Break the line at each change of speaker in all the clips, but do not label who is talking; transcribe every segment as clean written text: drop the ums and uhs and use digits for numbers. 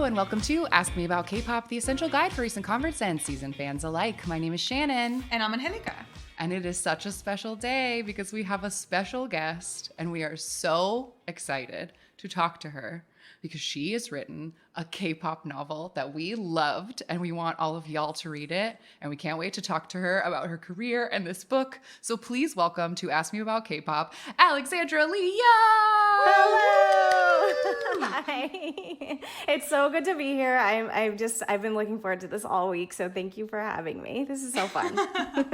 and welcome to Ask Me About K-Pop, the essential guide for recent converts and seasoned fans alike. My name is Shannon.
And I'm Angelica.
And it is such a special day because we have a special guest, and we are so excited to talk to her because she has written a K-pop novel that we loved, and we want all of y'all to read it, and we can't wait to talk to her about her career and this book. So please welcome to Ask Me About K-Pop, Alexandra Leigh Young!
Hello! Hi. It's so good to be here. I've been looking forward to this all week, so thank you for having me. This is so fun.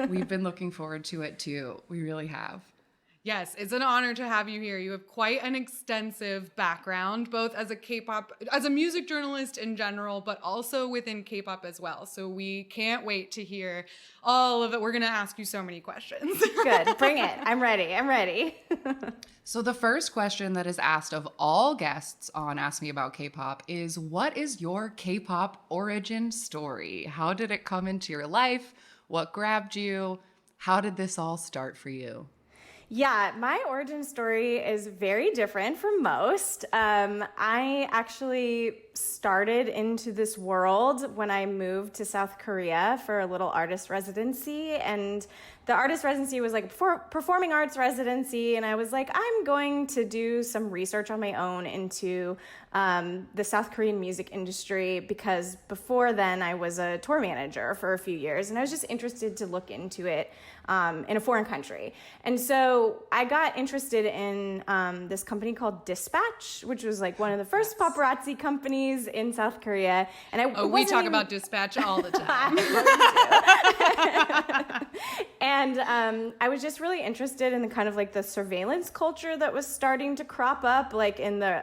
We've been looking forward to it too. We really have.
Yes, it's an honor to have you here. You have quite an extensive background, both as a music journalist in general, but also within K-pop as well. So we can't wait to hear all of it. We're going to ask you so many questions.
Good. Bring it. I'm ready.
So the first question that is asked of all guests on Ask Me About K-Pop is, what is your K-pop origin story? How did it come into your life? What grabbed you? How did this all start for you?
Yeah, my origin story is very different from most. I actually started into this world when I moved to South Korea for a little artist residency, and the artist residency was like performing arts residency, and I was like, I'm going to do some research on my own into the South Korean music industry, because before then I was a tour manager for a few years, and I was just interested to look into it in a foreign country. And so I got interested in this company called Dispatch, which was like one of the first paparazzi companies in South Korea. And
we talk about Dispatch all the time.
And I was just really interested in the kind of like the surveillance culture that was starting to crop up, like in the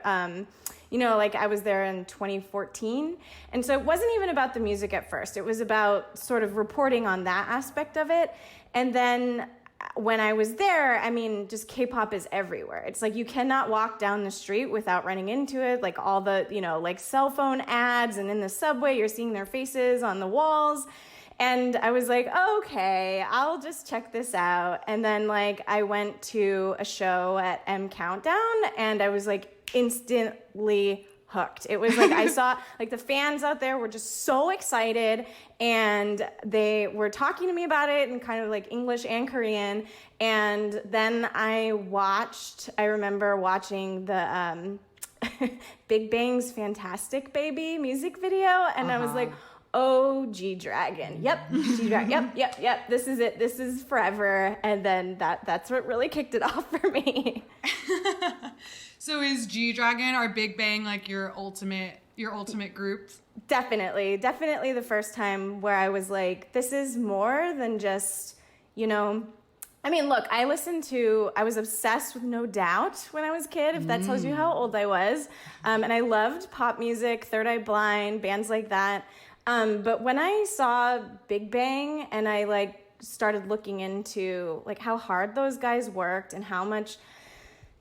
like I was there in 2014. And so it wasn't even about the music at first. It was about sort of reporting on that aspect of it. And then when I was there, I mean, just K-pop is everywhere. It's like you cannot walk down the street without running into it. Like all the, like cell phone ads, and in the subway, you're seeing their faces on the walls. And I was like, okay, I'll just check this out. And then like I went to a show at M Countdown, and I was like instantly hooked. It was like I saw like the fans out there were just so excited, and they were talking to me about it in kind of like English and Korean. And then I remember watching the Big Bang's Fantastic Baby music video, and I was like, oh, G-Dragon. Yep, G-Dragon. Yep. This is it. This is forever. And then that's what really kicked it off for me.
So is G-Dragon or Big Bang like your ultimate group?
Definitely the first time where I was like, this is more than just, I mean, look, I was obsessed with No Doubt when I was a kid, if that tells you how old I was. And I loved pop music, Third Eye Blind, bands like that. But when I saw Big Bang and I like started looking into like how hard those guys worked and how much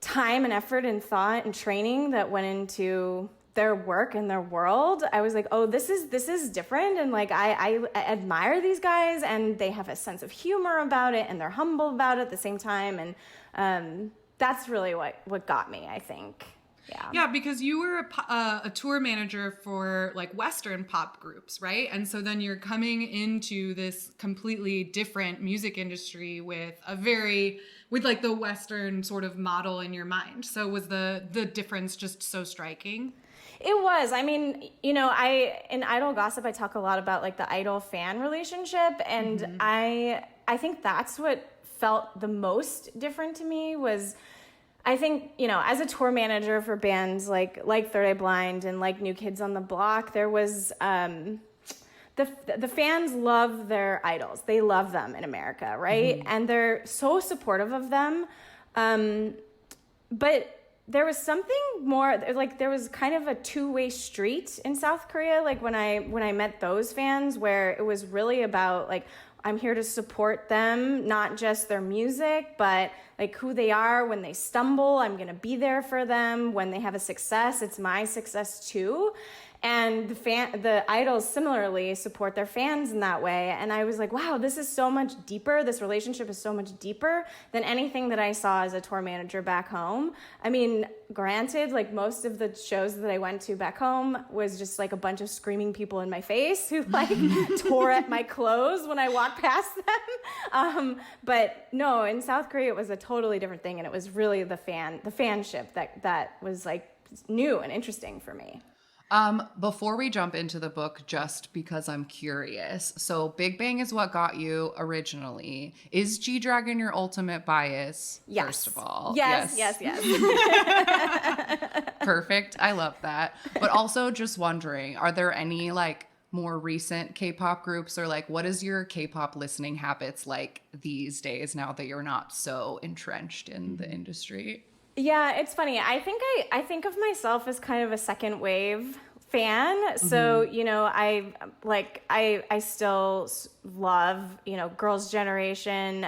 time and effort and thought and training that went into their work and their world, I was like, oh, this is different. And like, I admire these guys, and they have a sense of humor about it, and they're humble about it at the same time. And that's really what got me, I think.
Yeah, because you were a tour manager for like Western pop groups, right? And so then you're coming into this completely different music industry with like the Western sort of model in your mind. So was the difference just so striking?
It was. I mean, in Idol Gossip, I talk a lot about like the idol fan relationship, and I think that's what felt the most different to me was, I think, as a tour manager for bands like Third Eye Blind and like New Kids on the Block, there was the fans love their idols. They love them in America, right? And they're so supportive of them. But there was something more, like there was kind of a two-way street in South Korea, like when I met those fans, where it was really about like, I'm here to support them, not just their music, but like who they are when they stumble. I'm going to be there for them. When they have a success, it's my success too. And the idols similarly support their fans in that way. And I was like, wow, this is so much deeper. This relationship is so much deeper than anything that I saw as a tour manager back home. I mean, granted, like most of the shows that I went to back home was just like a bunch of screaming people in my face who like tore at my clothes when I walked past them. But no, in South Korea, it was a totally different thing. And it was really the fanship that was like new and interesting for me.
Before we jump into the book, just because I'm curious. So Big Bang is what got you originally. Is G-Dragon your ultimate bias?
Yes.
First of all.
Yes.
Perfect. I love that. But also just wondering, are there any like more recent K-pop groups, or like what is your K-pop listening habits like these days now that you're not so entrenched in the industry?
Yeah, it's funny. I think of myself as kind of a second wave fan. So, you know, I still love, you know, Girls' Generation,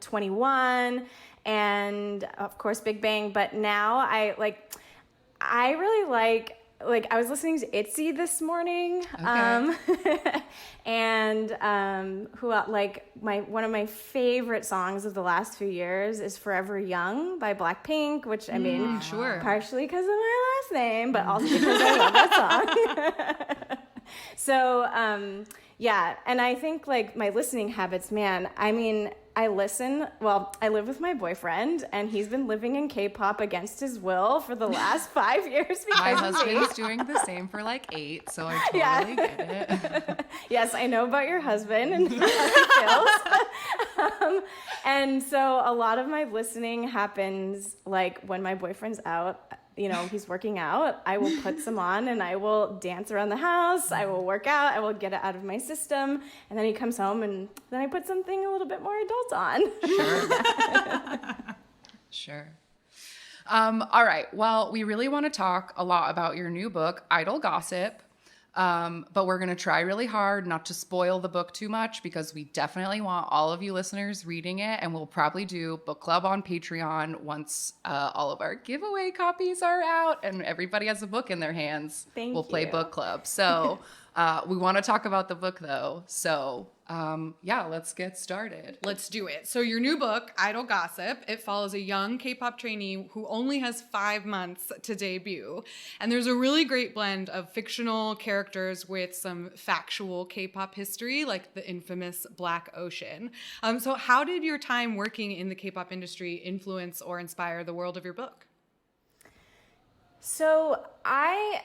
21, and of course Big Bang. But now I really like I was listening to ITZY this morning.
Okay.
And who like one of my favorite songs of the last few years is Forever Young by Blackpink, which I mean,
sure,
partially because of my last name, but also because I love that song. So yeah, and I think like my listening habits, man, I mean, I live with my boyfriend, and he's been living in K-pop against his will for the last 5 years.
My husband's doing the same for like 8, so I totally get it.
Yes, I know about your husband and how he feels. And so a lot of my listening happens like when my boyfriend's out. You know, he's working out, I will put some on and I will dance around the house. I will work out. I will get it out of my system. And then he comes home and then I put something a little bit more adult on.
Sure. All right. Well, we really want to talk a lot about your new book, Idol Gossip. But we're going to try really hard not to spoil the book too much, because we definitely want all of you listeners reading it, and we'll probably do book club on Patreon once all of our giveaway copies are out and everybody has a book in their hands. We'll play book club. So we want to talk about the book though. So yeah, let's get started.
Let's do it. So your new book, Idol Gossip, it follows a young K-pop trainee who only has 5 months to debut. And there's a really great blend of fictional characters with some factual K-pop history, like the infamous Black Ocean. So how did your time working in the K-pop industry influence or inspire the world of your book?
So I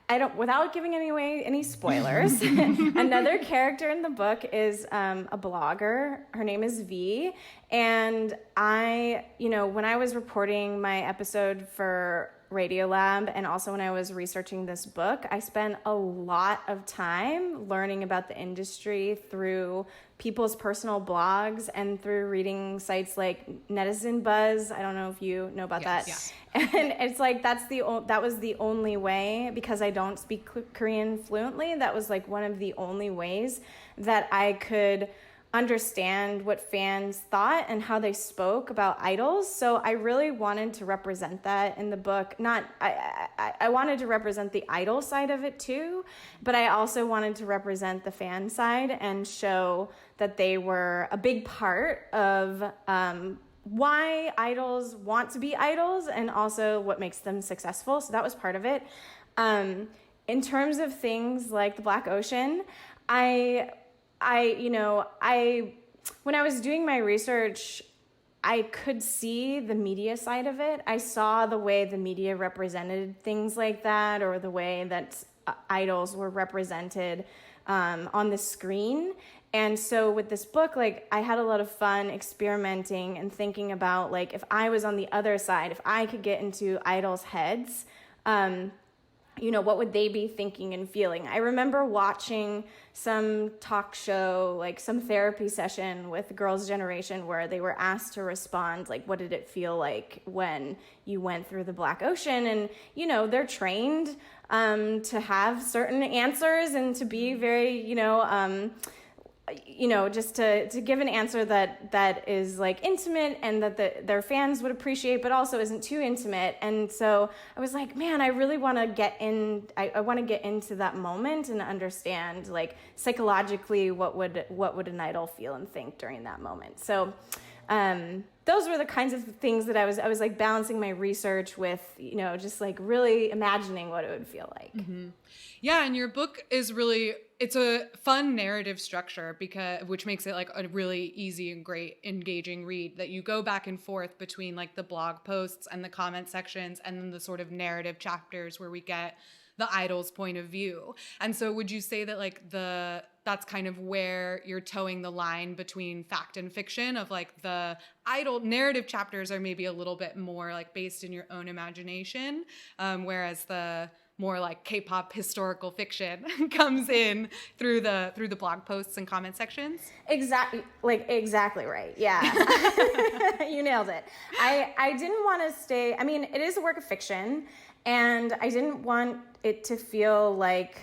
don't, without giving away any spoilers, another character in the book is a blogger. Her name is V. And when I was reporting my episode for Radiolab and also when I was researching this book, I spent a lot of time learning about the industry through people's personal blogs and through reading sites like Netizen Buzz. I don't know if you know about that. Yeah. And it's like that was the only way, because I don't speak Korean fluently. That was like one of the only ways that I could understand what fans thought and how they spoke about idols. So I really wanted to represent that in the book. I wanted to represent the idol side of it too, but I also wanted to represent the fan side and show that they were a big part of why idols want to be idols and also what makes them successful. So that was part of it. In terms of things like the Black Ocean, when I was doing my research, I could see the media side of it. I saw the way the media represented things like that, or the way that idols were represented on the screen. And so with this book, like, I had a lot of fun experimenting and thinking about, like, if I was on the other side, if I could get into idols' heads, what would they be thinking and feeling? I remember watching some talk show, like some therapy session with Girls' Generation, where they were asked to respond, like, what did it feel like when you went through the Black Ocean? And, they're trained to have certain answers and to be very, just to give an answer that is like intimate and that their fans would appreciate, but also isn't too intimate. And so I was like, man, I really want to get in. I want to get into that moment and understand, like, psychologically what would an idol feel and think during that moment. So those were the kinds of things that I was like balancing my research with, just like really imagining what it would feel like.
Mm-hmm. Yeah, and your book is it's a fun narrative structure which makes it like a really easy and great engaging read, that you go back and forth between like the blog posts and the comment sections and then the sort of narrative chapters where we get the idol's point of view. And so would you say that like that's kind of where you're towing the line between fact and fiction, of like the idol narrative chapters are maybe a little bit more like based in your own imagination, whereas the more like K-pop historical fiction comes in through the blog posts and comment sections?
Exactly right. Yeah. You nailed it. I didn't want to stay, I mean, it is a work of fiction, and I didn't want it to feel like,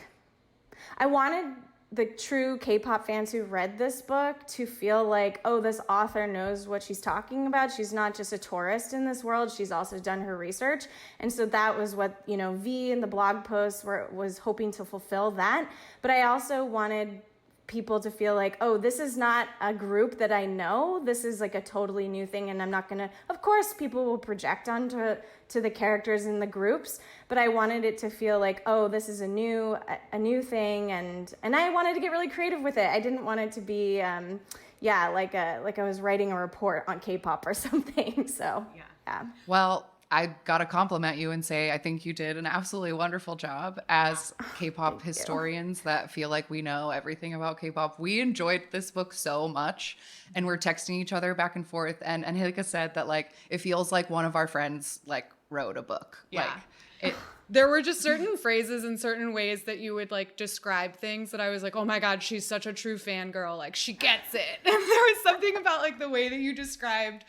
I wanted the true K-pop fans who read this book to feel like, oh, this author knows what she's talking about. She's not just a tourist in this world. She's also done her research. And so that was what, V in the blog posts was hoping to fulfill that. But I also wanted people to feel like, oh, this is not a group that I know. This is like a totally new thing, and I'm not gonna, of course people will project onto the characters in the groups, but I wanted it to feel like, oh, this is a new thing, and I wanted to get really creative with it. I didn't want it to be like I was writing a report on K-pop or something. So yeah.
Well, I gotta compliment you and say I think you did an absolutely wonderful job as K-pop historians that feel like we know everything about K-pop. We enjoyed this book so much, and we're texting each other back and forth. And Hilka said that like it feels like one of our friends like wrote a book.
Yeah.
Like
there were just certain phrases and certain ways that you would like describe things that I was like, oh my God, she's such a true fangirl. Like, she gets it. And there was something about like the way that you described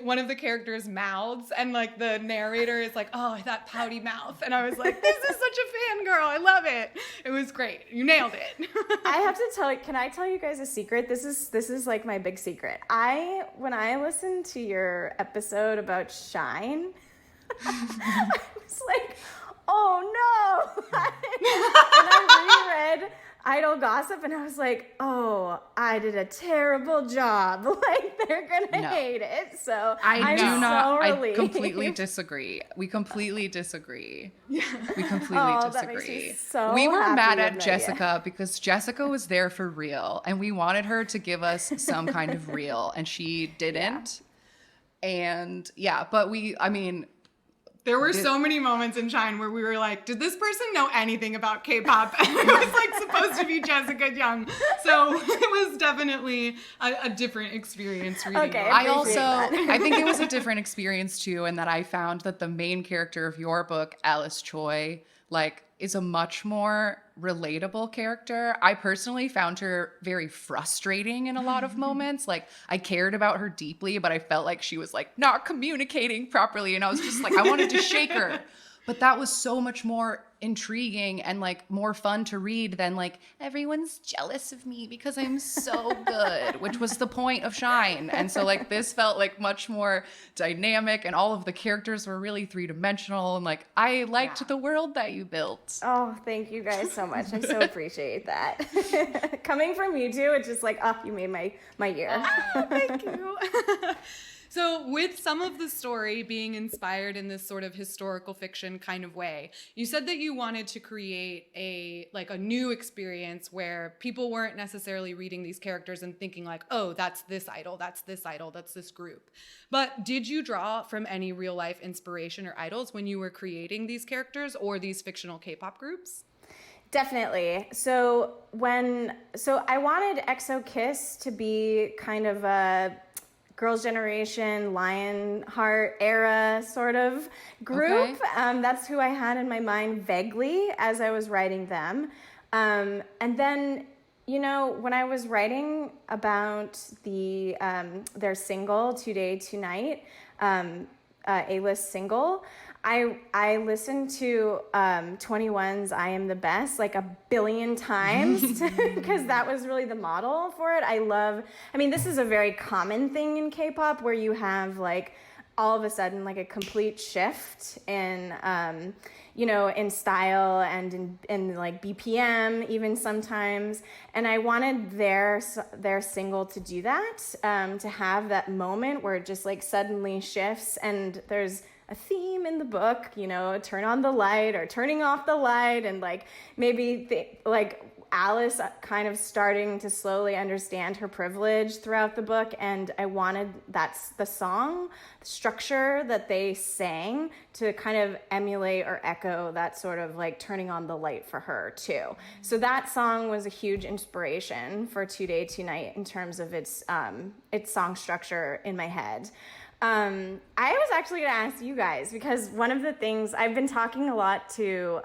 one of the characters' mouths, and like the narrator is like, oh, that pouty mouth. And I was like, this is such a fangirl. I love it. It was great. You nailed it.
I have to tell you, can I tell you guys a secret? This is like my big secret. When I listened to your episode about Shine, I was like, oh no. And I reread Idol Gossip, and I was like, oh, I did a terrible job. Like, they're gonna hate it. So
I
relieved.
completely disagree. We completely disagree. Yeah. We completely
That
disagree.
makes me so
We were
happy
mad at
admit,
Jessica because Jessica was there for real, and we wanted her to give us some kind of real, and she didn't. And but
there were so many moments in Shine where we were like, did this person know anything about K-pop? And it was like supposed to be Jessica Young. So it was definitely a different experience reading it.
I think it was a different experience too, and that I found that the main character of your book, Alice Choy, like is a much more relatable character. I personally found her very frustrating in a lot of moments. Like, I cared about her deeply, but I felt like she was like not communicating properly, and I was just like, I wanted to shake her. But that was so much more intriguing and like more fun to read than like everyone's jealous of me because I'm so good, which was the point of Shine. And so like this felt like much more dynamic, and all of the characters were really three-dimensional, and like I liked the world that you built.
Oh, thank you guys so much. I so appreciate that. Coming from you two, it's just like, oh, you made my year.
Thank you. So with some of the story being inspired in this sort of historical fiction kind of way, you said that you wanted to create a new experience where people weren't necessarily reading these characters and thinking like, oh, that's this idol, that's this idol, that's this group. But did you draw from any real life inspiration or idols when you were creating these characters or these fictional K-pop groups?
Definitely. So I wanted EXO Kiss to be kind of a Girls' Generation, Lionheart era sort of group. Okay. That's who I had in my mind vaguely as I was writing them. And then, when I was writing about their single, Today, Tonight, A-list single, I listened to 21's I Am the Best like a billion times because that was really the model for it. I mean, this is a very common thing in K-pop where you have like all of a sudden like a complete shift in in style and in like BPM even sometimes. And I wanted their single to do that, to have that moment where it just like suddenly shifts and there's a theme in the book, turn on the light or turning off the light, and like maybe like Alice kind of starting to slowly understand her privilege throughout the book, and I wanted that's the song the structure that they sang to kind of emulate or echo that sort of like turning on the light for her too. So that song was a huge inspiration for Today Tonight in terms of its song structure in my head. I was actually going to ask you guys, because one of the things I've been talking a lot to,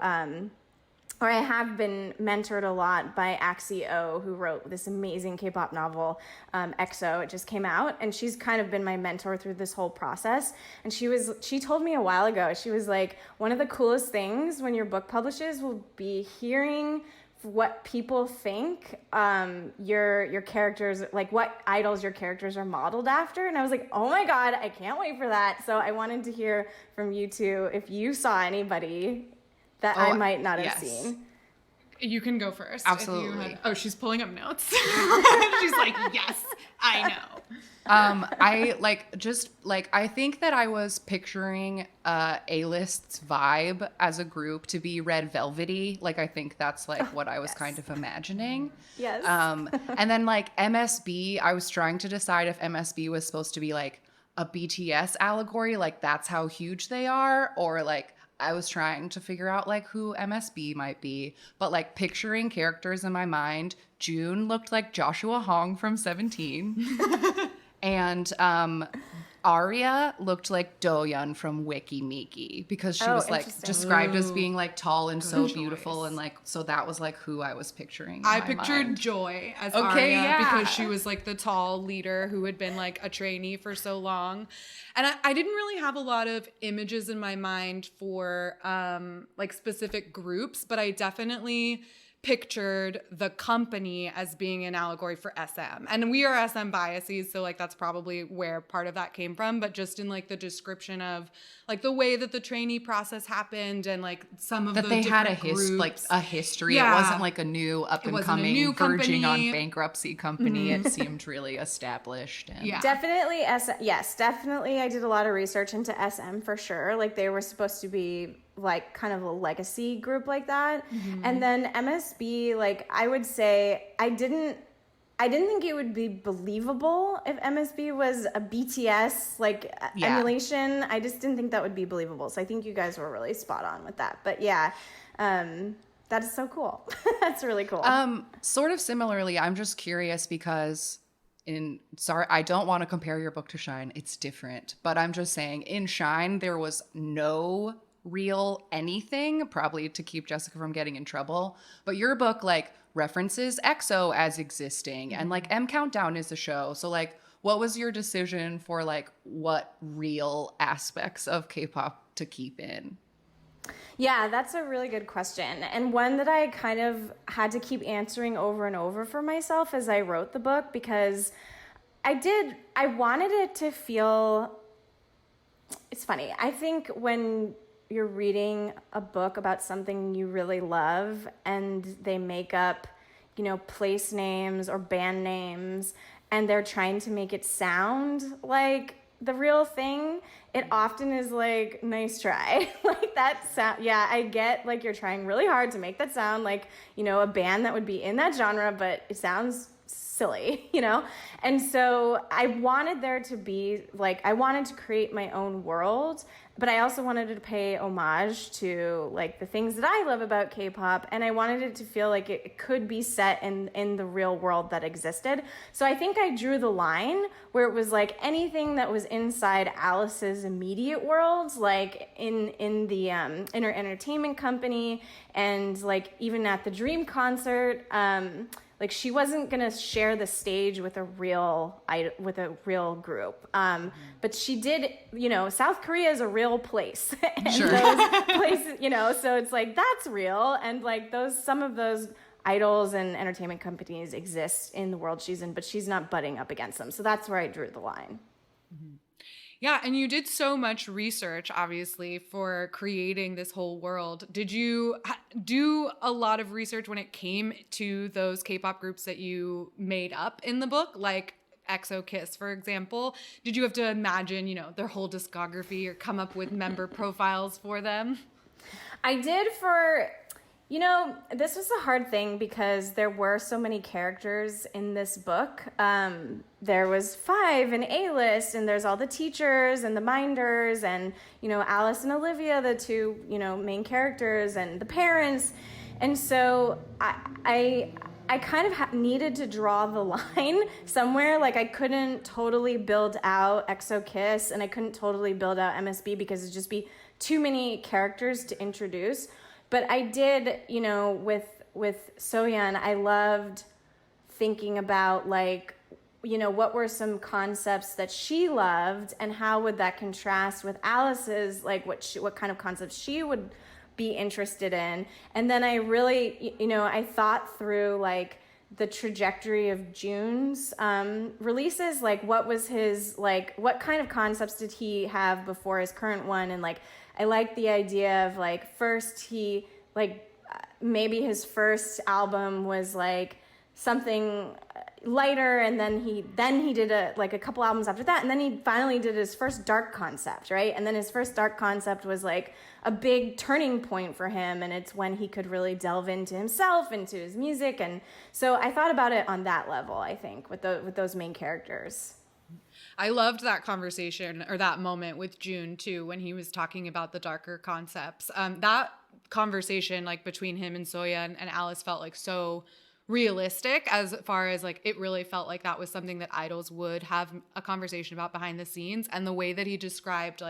or I have been mentored a lot by Axie O, who wrote this amazing K-pop novel, EXO. It just came out, and she's kind of been my mentor through this whole process. And she told me a while ago, she was like, one of the coolest things when your book publishes will be hearing what people think your characters, like what idols your characters are modeled after. And I was like, oh my God, I can't wait for that. So I wanted to hear from you two if you saw anybody that I might not have seen.
You can go first.
Absolutely.
She's pulling up notes. She's like, yes, I know.
I think that I was picturing A-List's vibe as a group to be red velvety. Like, I think that's like what I was kind of imagining.
Yes.
And then like MSB, I was trying to decide if MSB was supposed to be like a BTS allegory, like that's how huge they are, or like I was trying to figure out like who MSB might be, but like picturing characters in my mind, June looked like Joshua Hong from 17. And Arya looked like Do-yeon from Wiki Miki, because she was like described as being like tall and so beautiful, and like so that was like who I was picturing.
I pictured Joy as Arya because she was like the tall leader who had been like a trainee for so long. And I didn't really have a lot of images in my mind for like specific groups, but I definitely pictured the company as being an allegory for SM. And we are SM biases, so like that's probably where part of that came from, but just in like the description of like the way that the trainee process happened and like some of
that
the
they had a history. Yeah. It wasn't like a new up and coming verging on bankruptcy company. It seemed really established. And
Definitely definitely I did a lot of research into SM for sure. Like they were supposed to be like kind of a legacy group like that. And then MSB, like I would say I didn't think it would be believable if MSB was a BTS like emulation. I just didn't think that would be believable. So I think you guys were really spot on with that. But that is so cool. That's really cool.
Sort of similarly, I'm just curious because I don't want to compare your book to Shine. It's different. But I'm just saying in Shine, there was no real anything, probably to keep Jessica from getting in trouble. But your book like references EXO as existing, and like M Countdown is a show. So like what was your decision for like what real aspects of K-pop to keep in?
Yeah, that's a really good question, and one that I kind of had to keep answering over and over for myself as I wrote the book, because I wanted it to feel, it's funny, I think when you're reading a book about something you really love and they make up, place names or band names, and they're trying to make it sound like the real thing, it often is like, nice try. Like that sound, I get like you're trying really hard to make that sound like, a band that would be in that genre, but it sounds silly, And so I wanted there to be like, I wanted to create my own world, but I also wanted to pay homage to like the things that I love about K-pop, and I wanted it to feel like it could be set in the real world that existed. So I think I drew the line where it was like anything that was inside Alice's immediate world, like in the in her entertainment company, and like even at the Dream concert, like she wasn't gonna share the stage with a real group. But she did, South Korea is a real place. And
Sure.
those places, so it's like that's real. And like some of those idols and entertainment companies exist in the world she's in, but she's not butting up against them. So that's where I drew the line.
Yeah, and you did so much research, obviously, for creating this whole world. Did you do a lot of research when it came to those K-pop groups that you made up in the book, like EXO Kiss, for example? Did you have to imagine, their whole discography or come up with member profiles for them?
I did this was a hard thing because there were so many characters in this book. There was Five and A-list, and there's all the teachers and the minders, and, Alice and Olivia, the two, main characters, and the parents. And so I kind of needed to draw the line somewhere. Like I couldn't totally build out EXO Kiss, and I couldn't totally build out MSB because it'd just be too many characters to introduce. But I did, with Soyeon, I loved thinking about what were some concepts that she loved and how would that contrast with Alice's, what kind of concepts she would be interested in. And then I really, I thought through the trajectory of June's releases, what was his, what kind of concepts did he have before his current one? And I like the idea of first he maybe his first album was something lighter, and then he did a couple albums after that, and then he finally did his first dark concept, right? And then his first dark concept was a big turning point for him, and it's when he could really delve into himself, into his music. And so I thought about it on that level, I think, with those main characters.
I loved that conversation or that moment with June too, when he was talking about the darker concepts. That conversation between him and Soya and Alice felt so realistic, as far as it really felt like that was something that idols would have a conversation about behind the scenes. And the way that he described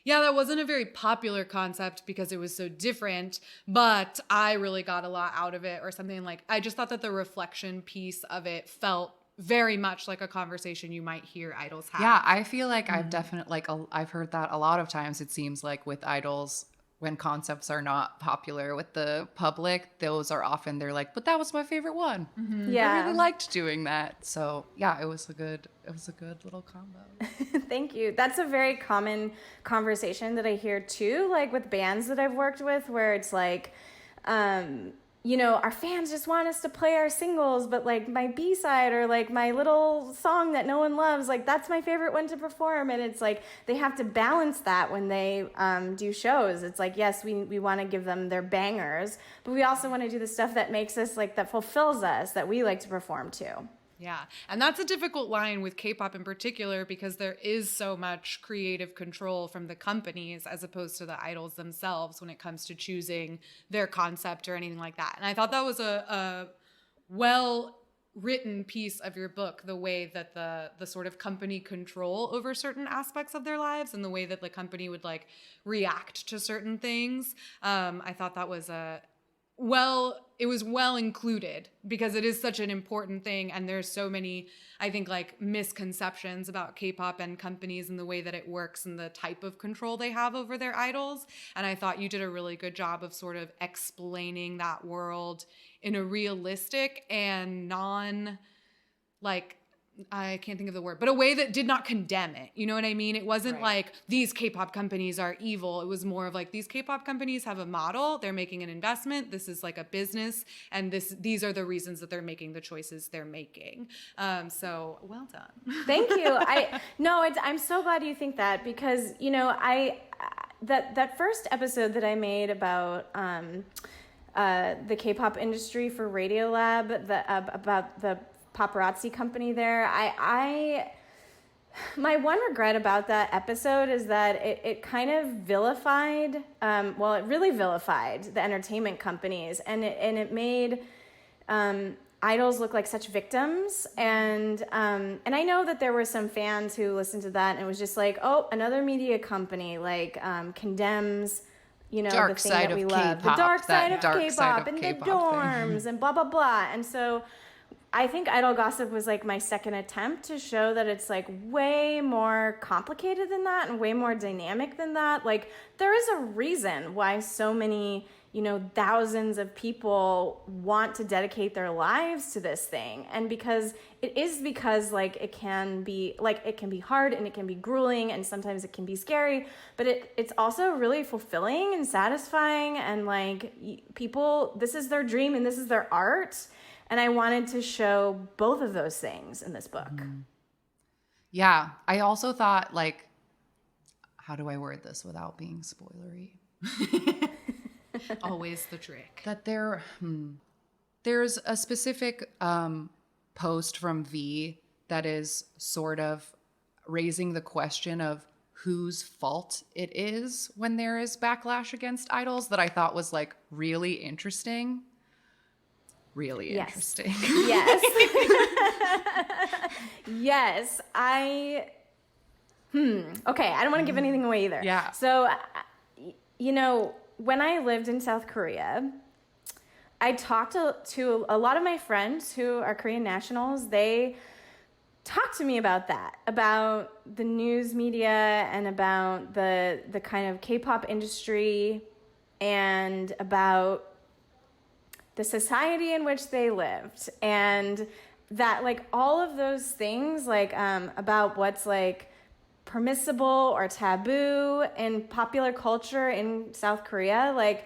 yeah, that wasn't a very popular concept because it was so different, but I really got a lot out of it, or something. I just thought that the reflection piece of it felt very much like a conversation you might hear idols have.
Yeah, I feel like I've definitely I've heard that a lot of times. It seems like with idols, when concepts are not popular with the public, those are often they're but that was my favorite one. Mm-hmm.
Yeah,
I really liked doing that. So yeah, it was a good little combo.
Thank you. That's a very common conversation that I hear too, with bands that I've worked with, where it's our fans just want us to play our singles, but my B-side or my little song that no one loves, that's my favorite one to perform. And it's they have to balance that when they do shows. It's yes, we want to give them their bangers, but we also want to do the stuff that makes us that fulfills us, that we like to perform too.
Yeah. And that's a difficult line with K-pop in particular, because there is so much creative control from the companies as opposed to the idols themselves when it comes to choosing their concept or anything like that. And I thought that was a well-written piece of your book, the way that the sort of company control over certain aspects of their lives and the way that the company would react to certain things. I thought that was it was well included, because it is such an important thing, and there's so many, I think, misconceptions about K-pop and companies and the way that it works and the type of control they have over their idols. And I thought you did a really good job of sort of explaining that world in a realistic and I can't think of the word, but a way that did not condemn it. You know what I mean? It wasn't these K-pop companies are evil. It was more of these K-pop companies have a model. They're making an investment. This is a business. And these are the reasons that they're making the choices they're making. So well done.
Thank you. I'm so glad you think that, because, that first episode that I made about the K-pop industry for Radiolab, about the paparazzi company there, my one regret about that episode is that it kind of vilified, it really vilified the entertainment companies, and it made idols look like such victims. And I know that there were some fans who listened to that and it was just another media company condemns
dark
the thing
side
that we
of
love,
K-pop,
the dark side of
dark
K-pop
side of
and
K-pop
the dorms
thing.
and blah blah blah. And so I think Idol Gossip was like my second attempt to show that it's like way more complicated than that and way more dynamic than that. Like there is a reason why so many, thousands of people want to dedicate their lives to this thing. And because like it can be hard and it can be grueling and sometimes it can be scary, but it's also really fulfilling and satisfying, and like people, this is their dream and this is their art. And I wanted to show both of those things in this book.
Yeah. I also thought, like, how do I word this without being spoilery?
Always the trick.
That there's a specific post from V that is sort of raising the question of whose fault it is when there is backlash against idols that I thought was like really interesting. Really interesting.
Yes. Yes. Okay, I don't want to give anything away either.
Yeah.
So, when I lived in South Korea, I talked to a lot of my friends who are Korean nationals. They talked to me about that, about the news media and about the kind of K-pop industry and about the society in which they lived, and that like all of those things, like about what's like permissible or taboo in popular culture in South Korea, like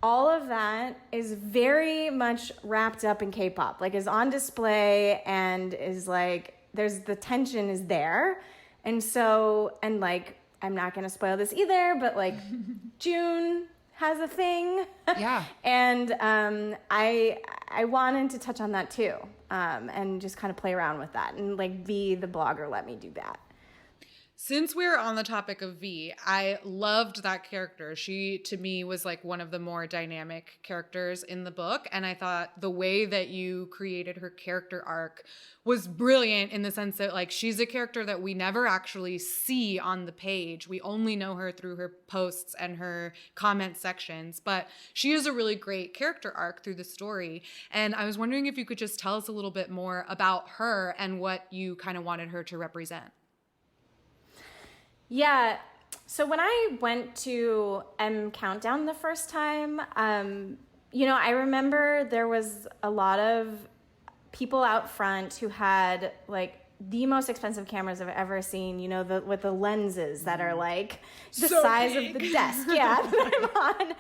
all of that is very much wrapped up in K-pop, like is on display and is like the tension is there. And so, and like I'm not gonna spoil this either, but like June has a thing.
Yeah.
And I wanted to touch on that too, and just kind of play around with that. And like V, the blogger, let me do that.
Since we're on the topic of V, I loved that character. She, to me, was like one of the more dynamic characters in the book. And I thought the way that you created her character arc was brilliant in the sense that like she's a character that we never actually see on the page. We only know her through her posts and her comment sections. But she is a really great character arc through the story. And I was wondering if you could just tell us a little bit more about her and what you kind of wanted her to represent.
Yeah. So when I went to M Countdown the first time, I remember there was a lot of people out front who had like the most expensive cameras I've ever seen, with the lenses that are like the
so
size
big.
of the desk. Yeah, that I'm on.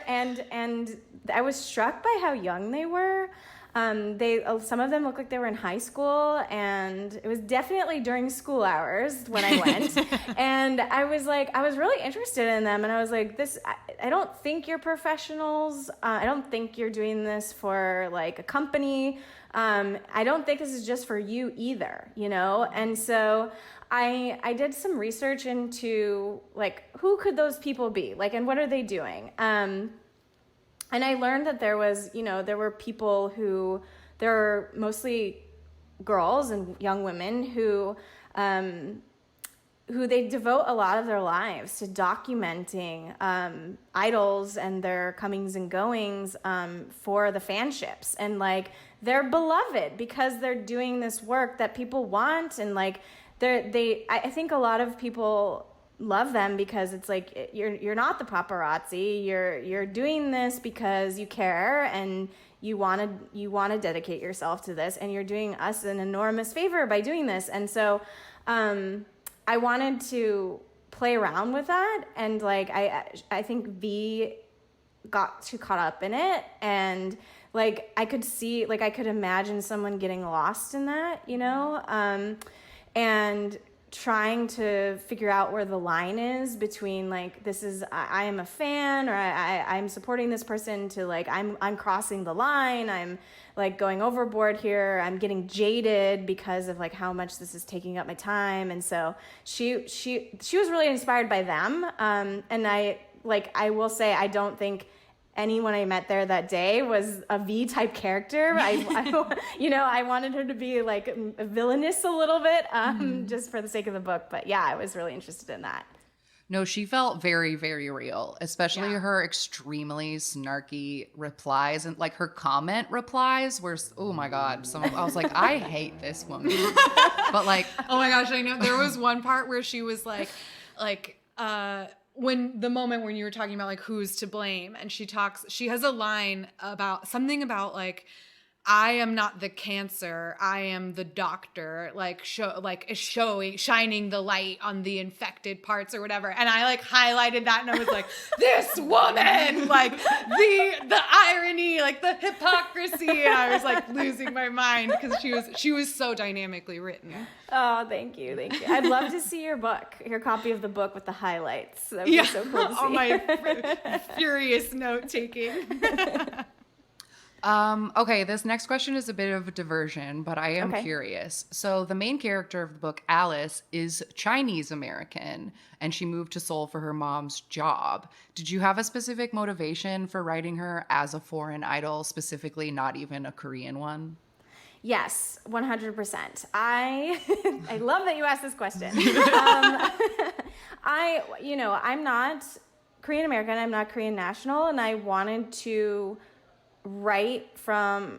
And I was struck by how young they were. Some of them looked like they were in high school, and it was definitely during school hours when I went. And I was really interested in them. And I was like, I don't think you're professionals. I don't think you're doing this for like a company. I don't think this is just for you either, And so I did some research into like, who could those people be? Like, and what are they doing? And I learned that there were people there were mostly girls and young women who they devote a lot of their lives to documenting idols and their comings and goings for the fanships. And like, they're beloved because they're doing this work that people want. And like, I think a lot of people love them because it's like you're not the paparazzi, you're doing this because you care and you want to dedicate yourself to this, and you're doing us an enormous favor by doing this. And so I wanted to play around with that, and like I think V got too caught up in it, and like I could imagine someone getting lost in that, and trying to figure out where the line is between like, this is, I am a fan, or I'm supporting this person, to like, I'm crossing the line, I'm like going overboard here, I'm getting jaded because of like how much this is taking up my time. And so she was really inspired by them. And I will say, I don't think anyone I met there that day was a V type character. I wanted her to be like villainous a little bit, just for the sake of the book. But yeah, I was really interested in that.
No, she felt very, very real, especially
Yeah.
her extremely snarky replies and like her comment replies were, oh my God. I was like, I hate this woman. But like,
Oh my gosh, I know. There was one part where she was when the moment when you were talking about like who's to blame, and she has a line about something about like, I am not the cancer, I am the doctor, shining the light on the infected parts or whatever. And I like highlighted that and I was like, this woman, like the irony, like the hypocrisy. And I was like losing my mind because she was so dynamically written.
Oh, thank you. I'd love to see your copy of the book with the highlights. That would be so cool to see.
All my furious note taking.
Okay, this next question is a bit of a diversion, but I am curious. So the main character of the book, Alice, is Chinese American, and she moved to Seoul for her mom's job. Did you have a specific motivation for writing her as a foreign idol, specifically not even a Korean one?
Yes, 100%. I love that you asked this question. I'm not Korean American, I'm not Korean national, and I wanted to write to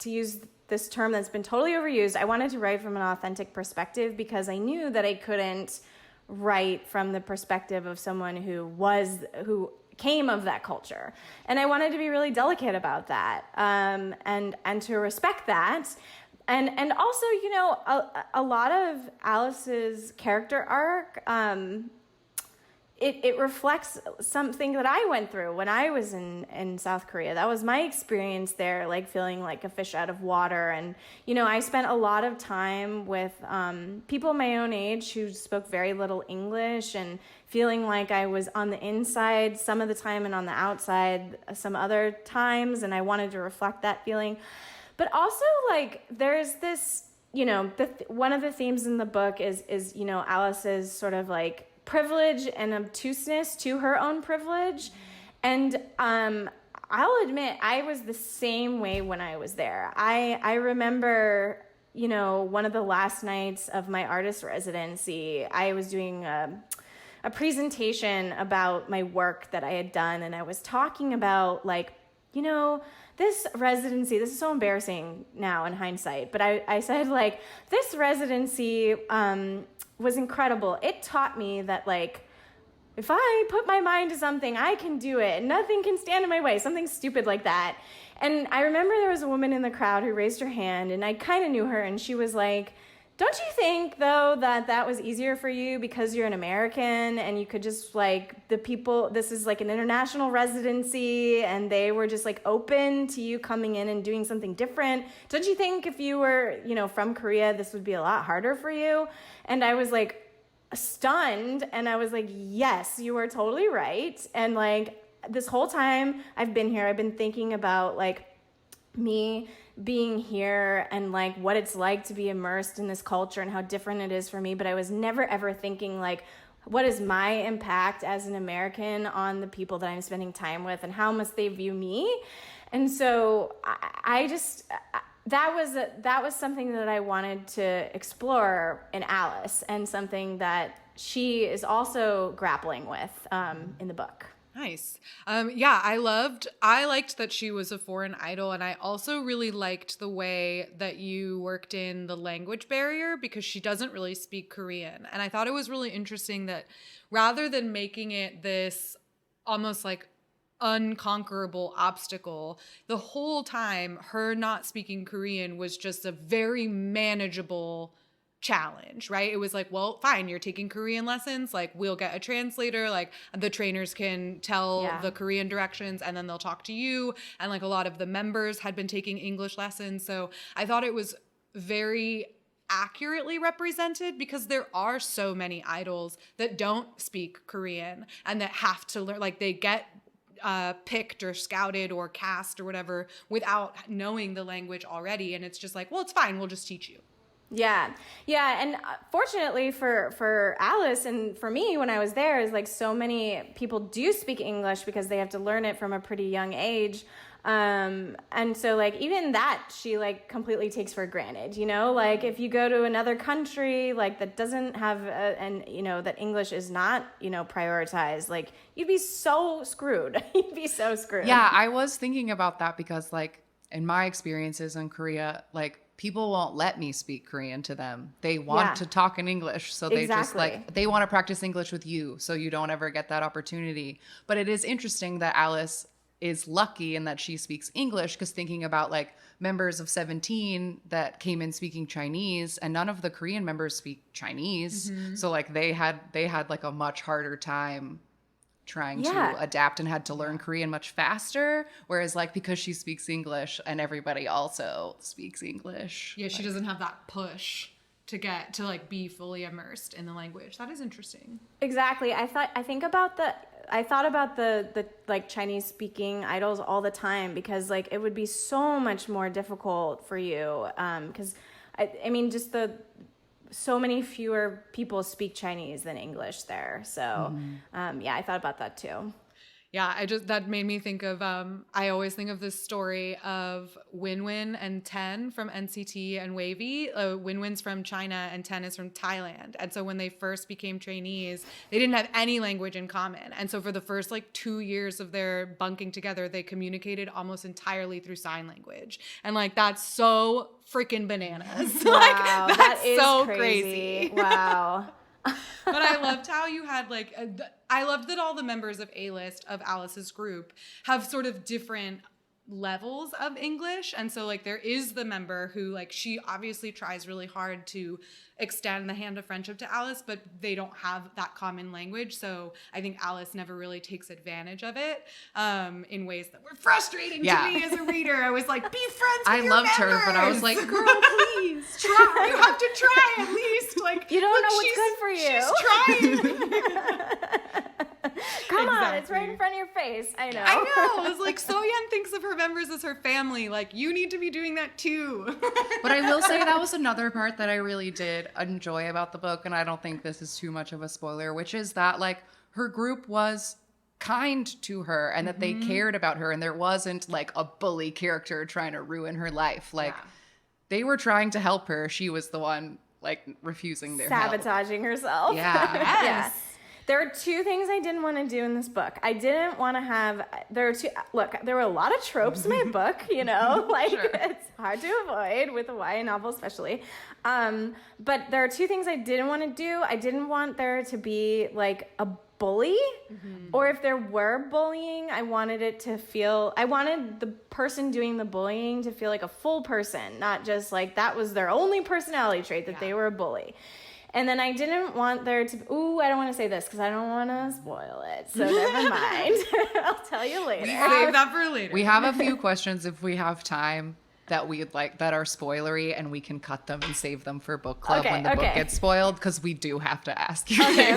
use this term that's been totally overused, I wanted to write from an authentic perspective because I knew that I couldn't write from the perspective of someone who came of that culture. And I wanted to be really delicate about that, and to respect that. And also, a lot of Alice's character arc, it reflects something that I went through when I was in South Korea. That was my experience there, like feeling like a fish out of water. And, I spent a lot of time with people my own age who spoke very little English and feeling like I was on the inside some of the time and on the outside some other times. And I wanted to reflect that feeling. But also, like, there's this, one of the themes in the book is Alice's sort of like privilege and obtuseness to her own privilege. And I'll admit, I was the same way when I was there. I remember, one of the last nights of my artist residency, I was doing a presentation about my work that I had done. And I was talking about like, this residency, this is so embarrassing now in hindsight, but I said like, this residency was incredible. It taught me that like, if I put my mind to something, I can do it. Nothing can stand in my way, something stupid like that. And I remember there was a woman in the crowd who raised her hand, and I kind of knew her, and she was like, don't you think, though, that was easier for you because you're an American and you could just, like, the people, this is like an international residency and they were just, like, open to you coming in and doing something different? Don't you think if you were, from Korea, this would be a lot harder for you? And I was, like, stunned, and I was like, yes, you are totally right. And, like, this whole time I've been here, I've been thinking about, like, me being here and like what it's like to be immersed in this culture and how different it is for me. But I was never ever thinking like, what is my impact as an American on the people that I'm spending time with, and how must they view me? And so I just, that was something that I wanted to explore in Alice, and something that she is also grappling with in the book.
Nice. Yeah, I liked that she was a foreign idol, and I also really liked the way that you worked in the language barrier, because she doesn't really speak Korean. And I thought it was really interesting that rather than making it this almost like unconquerable obstacle, the whole time her not speaking Korean was just a very manageable challenge, right? It was like, well, fine, you're taking Korean lessons, like we'll get a translator, like the trainers can tell the Korean directions and then they'll talk to you. And like a lot of the members had been taking English lessons. So I thought it was very accurately represented, because there are so many idols that don't speak Korean and that have to learn, like they get picked or scouted or cast or whatever without knowing the language already. And it's just like, well, it's fine, we'll just teach you.
Yeah. And fortunately for Alice and for me when I was there, is like so many people do speak English because they have to learn it from a pretty young age. And so like even that she like completely takes for granted, you know, like if you go to another country like that doesn't have and you know that English is not, you know, prioritized, like you'd be so screwed. You'd be so screwed.
Yeah, I was thinking about that because like in my experiences in Korea, like people won't let me speak Korean to them. They want to talk in English. So they just like, they want to practice English with you. So you don't ever get that opportunity. But it is interesting that Alice is lucky in that she speaks English, because thinking about like members of 17 that came in speaking Chinese, and none of the Korean members speak Chinese. So like they had like a much harder time trying to adapt and had to learn Korean much faster. Whereas like because she speaks English and everybody also speaks English.
Yeah, she doesn't have that push to get to like be fully immersed in the language. That is interesting.
Exactly. I thought about the like Chinese speaking idols all the time, because like it would be so much more difficult for you. Because I mean just so many fewer people speak Chinese than English there. So, yeah, I thought about that too.
Yeah, that made me think of, I always think of this story of Winwin and Ten from NCT and Wavy. Winwin's from China and Ten is from Thailand. And so when they first became trainees, they didn't have any language in common. And so for the first like 2 years of their bunking together, they communicated almost entirely through sign language. And like, that's so freaking bananas.
Wow,
like, that's
that is
so
crazy. Wow.
But I loved how you had like, I loved that all the members of A-List of Alice's group have sort of different levels of English. And so like there is the member who like, she obviously tries really hard to extend the hand of friendship to Alice, but they don't have that common language. So I think Alice never really takes advantage of it in ways that were frustrating to me as a reader. I was like, be friends with your
loved
members.
her, but I was like, girl, please
try. You have to try at least. Like,
you don't know what's good for you.
She's trying.
Come on, it's right in front of your face. I know.
I was like, So-Yeon thinks of her members as her family. Like, you need to be doing that too.
But I will say that was another part that I really did enjoy about the book, and I don't think this is too much of a spoiler, which is that like her group was kind to her and that they cared about her, and there wasn't like a bully character trying to ruin her life. Like they were trying to help her. She was the one like refusing their
sabotaging
help.
herself.
Yeah.
Yes. There are two things I didn't want to do in this book. I didn't want to have, there were a lot of tropes in my book, you know, like it's hard to avoid with a YA novel especially. But there are two things I didn't want to do. I didn't want there to be like a bully, or if there were bullying, I wanted the person doing the bullying to feel like a full person, not just like that was their only personality trait, that they were a bully. And then I didn't want there to, I don't want to say this because I don't want to spoil it. So never mind. I'll tell you later.
Save that for later.
We have a few questions if we have time that we'd like that are spoilery, and we can cut them and save them for book club when the book gets spoiled, because we do have to ask you.
Okay,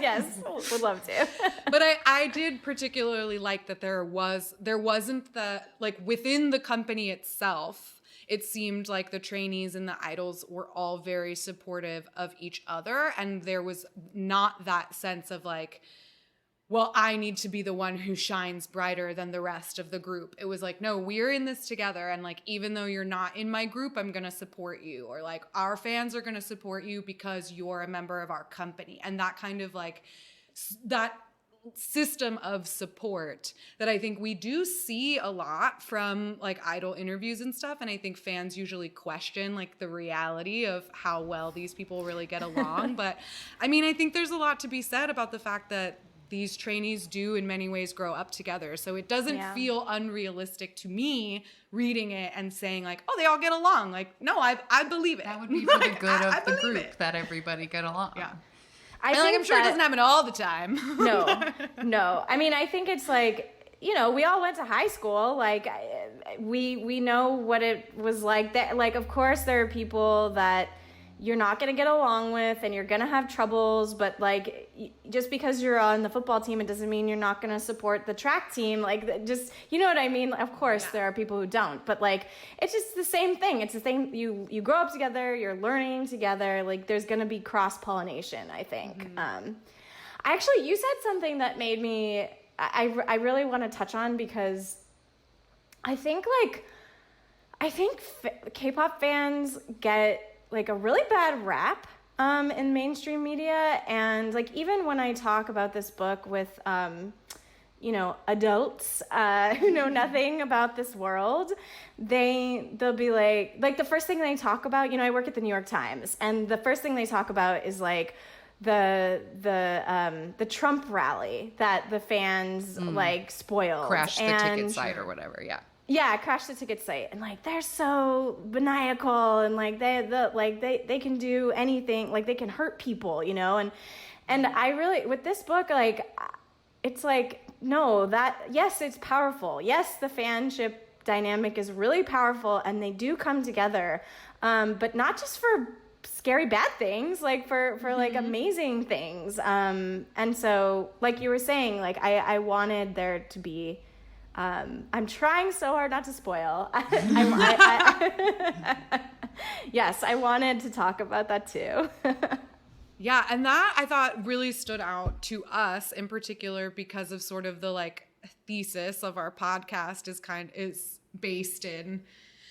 yes. Would love to.
But I did particularly like that there wasn't the, like within the company itself, it seemed like the trainees and the idols were all very supportive of each other. And there was not that sense of like, well, I need to be the one who shines brighter than the rest of the group. It was like, no, we're in this together. And like, even though you're not in my group, I'm going to support you. Or like, our fans are going to support you because you're a member of our company. And that kind of like, that system of support that I think we do see a lot from like idol interviews and stuff. And I think fans usually question like the reality of how well these people really get along. But I mean, I think there's a lot to be said about the fact that these trainees do in many ways grow up together. So it doesn't feel unrealistic to me reading it and saying like, oh, they all get along. Like, no, I believe it.
That would be for the good of the group that everybody get along.
Yeah.
I'm
sure it doesn't happen all the time.
No. I mean, I think it's like, you know, we all went to high school. Like, we know what it was like. That, like, of course, there are people that you're not going to get along with and you're going to have troubles. But, like, just because you're on the football team, it doesn't mean you're not going to support the track team. Like, just, you know what I mean? Of course, there are people who don't. But, like, it's just the same thing. It's the same. You grow up together. You're learning together. Like, there's going to be cross-pollination, I think. You said something that made me, I really want to touch on, because I think K-pop fans get like a really bad rap in mainstream media, and like even when I talk about this book with adults who know nothing about this world, they'll be like the first thing they talk about, I work at the New York Times, and the first thing they talk about is like the Trump rally that the fans like spoiled,
Crashed the ticket site or whatever.
Yeah, crash the ticket site, and like they're so maniacal, and like they can do anything, like they can hurt people, and I really, with this book, like it's like, no, yes, it's powerful. Yes, the fanship dynamic is really powerful, and they do come together, but not just for scary bad things, like for like amazing things. And so, like you were saying, like I wanted there to be. I'm trying so hard not to spoil. Yes, I wanted to talk about that too.
Yeah, and that I thought really stood out to us in particular because of sort of the like thesis of our podcast is based in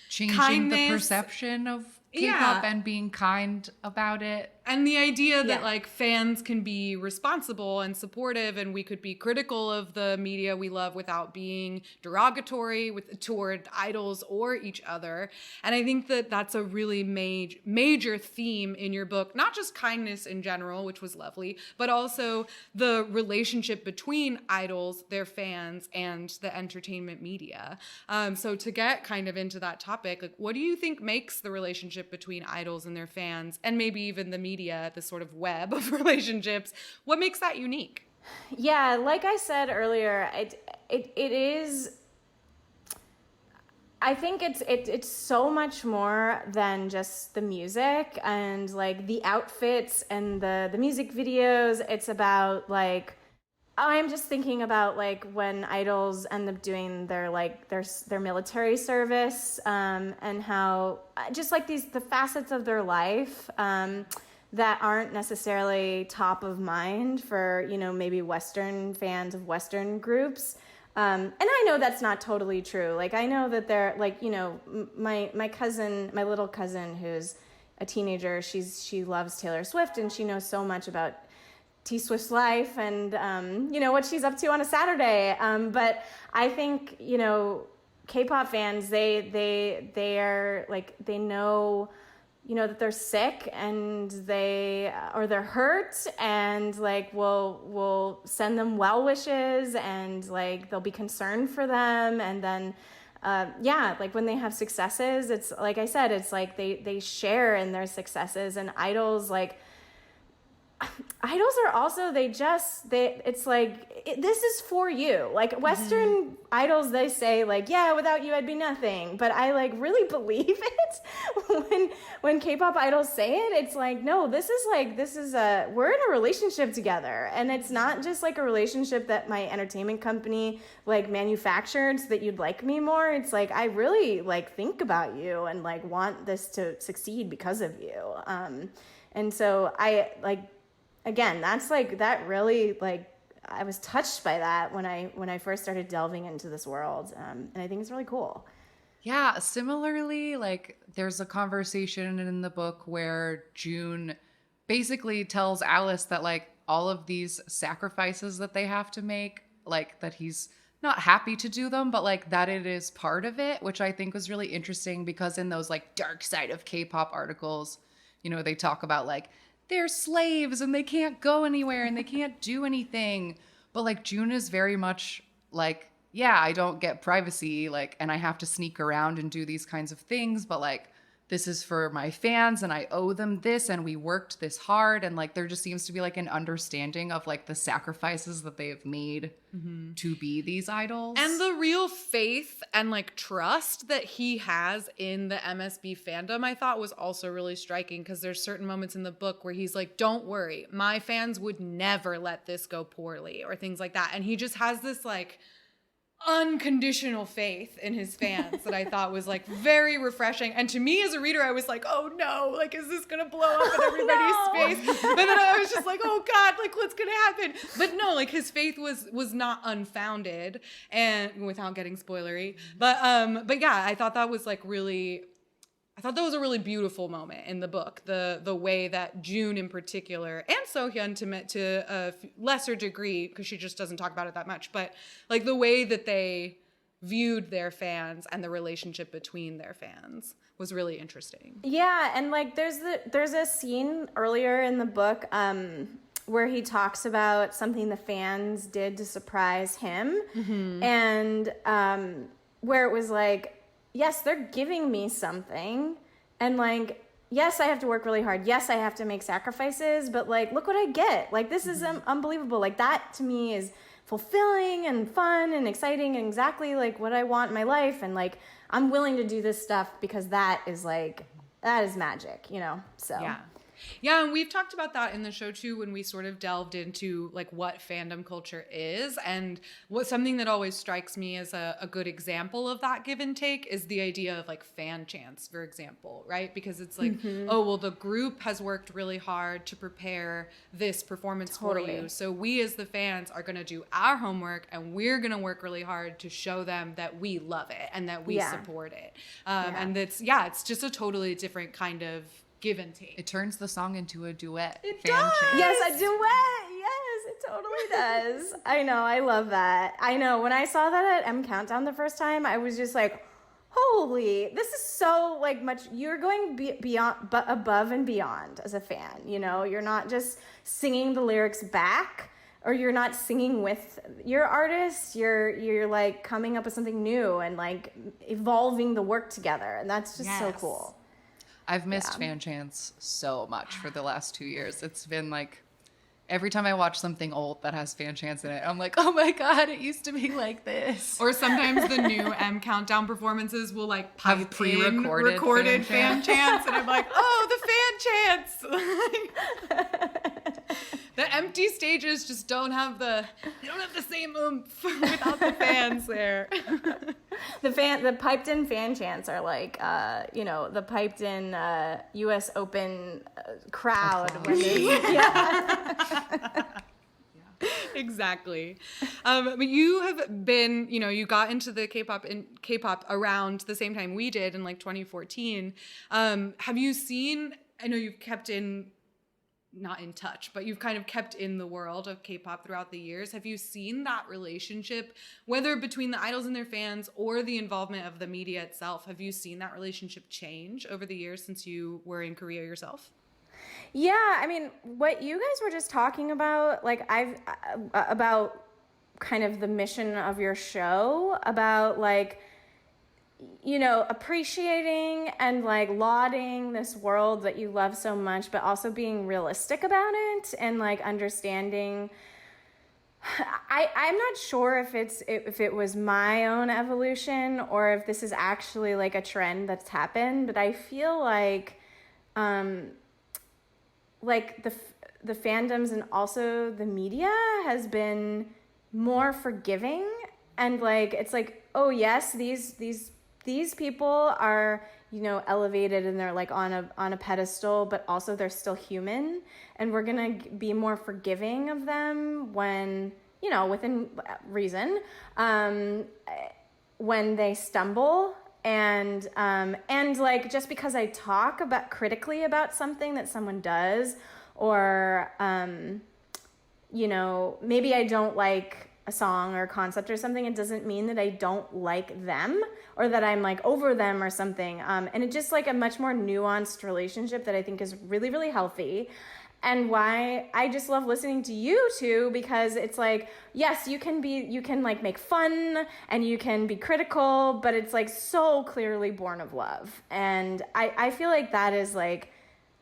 changing
kindness.
The perception of K-pop and being kind about it.
And the idea that like fans can be responsible and supportive, and we could be critical of the media we love without being derogatory toward idols or each other. And I think that that's a really major theme in your book, not just kindness in general, which was lovely, but also the relationship between idols, their fans, and the entertainment media. So to get kind of into that topic, like what do you think makes the relationship between idols and their fans, and maybe even the media, the sort of web of relationships, what makes that unique?
Yeah, like I said earlier, it is, I think it's so much more than just the music and like the outfits and the music videos. It's about like, I'm just thinking about like when idols end up doing their military service, and how just like the facets of their life that aren't necessarily top of mind for maybe Western fans of Western groups. And I know that's not totally true. Like I know that they're like my little cousin who's a teenager, she loves Taylor Swift, and she knows so much about T Swift's life and what she's up to on a Saturday. But I think K-pop fans, they are like, they know that they're sick and they're hurt, and like we'll send them well wishes, and like they'll be concerned for them, and then like when they have successes, it's like I said, it's like they share in their successes. And idols are also, it's like, this is for you. Like Western idols, they say like, yeah, without you, I'd be nothing. But I like really believe it when K-pop idols say it. It's like, no, we're in a relationship together. And it's not just like a relationship that my entertainment company like manufactured so that you'd like me more. It's like, I really like think about you and like want this to succeed because of you. And so I like, again, that's like, that really, like, I was touched by that when I first started delving into this world. And I think it's really cool.
Yeah, similarly, like there's a conversation in the book where June basically tells Alice that like all of these sacrifices that they have to make, like that he's not happy to do them, but like that it is part of it, which I think was really interesting because in those like dark side of K-pop articles, they talk about like, they're slaves and they can't go anywhere and they can't do anything. But like June is very much like, yeah, I don't get privacy, like, and I have to sneak around and do these kinds of things, but like, this is for my fans and I owe them this and we worked this hard. And like, there just seems to be like an understanding of like the sacrifices that they have made to be these idols.
And the real faith and like trust that he has in the MSB fandom, I thought was also really striking, because there's certain moments in the book where he's like, don't worry, my fans would never let this go poorly or things like that. And he just has this like unconditional faith in his fans that I thought was like very refreshing. And to me as a reader, I was like, oh no, like, is this gonna blow up in everybody's face? But then I was just like, oh God, like, what's gonna happen? But no, like, his faith was not unfounded, and without getting spoilery. But yeah, I thought that was like really, I thought that was a really beautiful moment in the book. The way that June in particular, and Sohyun to a lesser degree, because she just doesn't talk about it that much, but like the way that they viewed their fans and the relationship between their fans was really interesting.
Yeah, and like there's a scene earlier in the book where he talks about something the fans did to surprise him, and where it was like, yes, they're giving me something, and like, yes, I have to work really hard. Yes, I have to make sacrifices, but like, look what I get. Like, this is unbelievable. Like, that to me is fulfilling and fun and exciting and exactly like what I want in my life. And like, I'm willing to do this stuff because that is magic, you know? So.
Yeah, and we've talked about that in the show too, when we sort of delved into like what fandom culture is. And something that always strikes me as a good example of that give and take is the idea of like fan chants, for example, right? Because it's like, oh, well, the group has worked really hard to prepare this performance for you. So we as the fans are going to do our homework, and we're going to work really hard to show them that we love it and that we support it. And it's just a totally different kind of give and take.
It turns the song into a duet.
It does.
Yes, a duet. Yes, it totally does. I know. I love that. I know. When I saw that at M Countdown the first time, I was just like, holy, this is so like much. You're going beyond, but above and beyond as a fan. You know, you're not just singing the lyrics back, or you're not singing with your artist. You're like coming up with something new and like evolving the work together. And that's just so cool.
I've missed fan chants so much for the last 2 years. It's been like every time I watch something old that has fan chants in it, I'm like, oh my God, it used to be like this.
Or sometimes the new M Countdown performances will like
have pre-recorded
recorded fan chants. And I'm like, oh, the fan chants. The empty stages just don't have the same oomph without the fans there.
The piped in fan chants are like, the piped in U.S. Open crowd. When
Exactly. But you have been, you got into the K-pop around the same time we did in like 2014. Have you seen, I know you've kept not in touch, but you've kind of kept in the world of K-pop throughout the years. Have you seen that relationship, whether between the idols and their fans or the involvement of the media itself? Have you seen that relationship change over the years since you were in Korea yourself?
Yeah, I mean, what you guys were just talking about, like about kind of the mission of your show, about like, appreciating and like lauding this world that you love so much, but also being realistic about it and like understanding. I'm not sure if it was my own evolution or if this is actually like a trend that's happened, but I feel like the fandoms and also the media has been more forgiving, and like it's like, oh yes, these people are, elevated and they're like on a pedestal, but also they're still human, and we're gonna be more forgiving of them when, within reason, when they stumble. And like, just because I talk critically about something that someone does, or, maybe I don't like a song or a concept or something, it doesn't mean that I don't like them or that I'm like over them or something. And it's just like a much more nuanced relationship that I think is really, really healthy. And why I just love listening to you two, because it's like, yes, you can like make fun and you can be critical, but it's like so clearly born of love. And I feel like that is like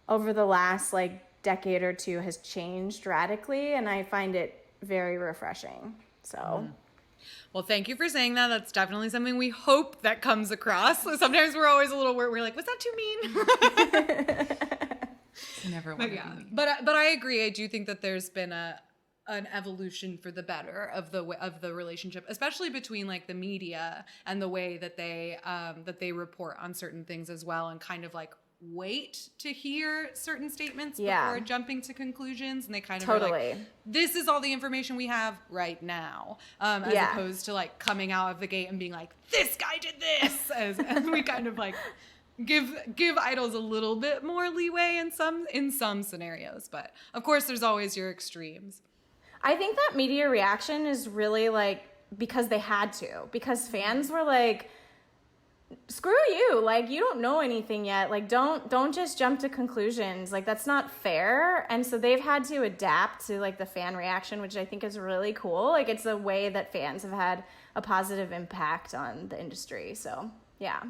over the last like decade or two has changed radically, and I find it very refreshing. So.
Well, thank you for saying that. That's definitely something we hope that comes across. So sometimes we're always a little worried. We're like, was that too mean?
I never want to be mean.
But I agree. I do think that there's been a an evolution for the better of the relationship, especially between like the media and the way that they report on certain things as well, and kind of like wait to hear certain statements before jumping to conclusions, and they kind of are like, this is all the information we have right now, as opposed to like coming out of the gate and being like, this guy did this, and we kind of like give idols a little bit more leeway in some scenarios, but of course there's always your extremes.
I think that media reaction is really like because they had to, because fans were like, screw you, like you don't know anything yet, like don't just jump to conclusions, like that's not fair. And so they've had to adapt to like the fan reaction, which I think is really cool. Like it's a way that fans have had a positive impact on the industry. So yeah.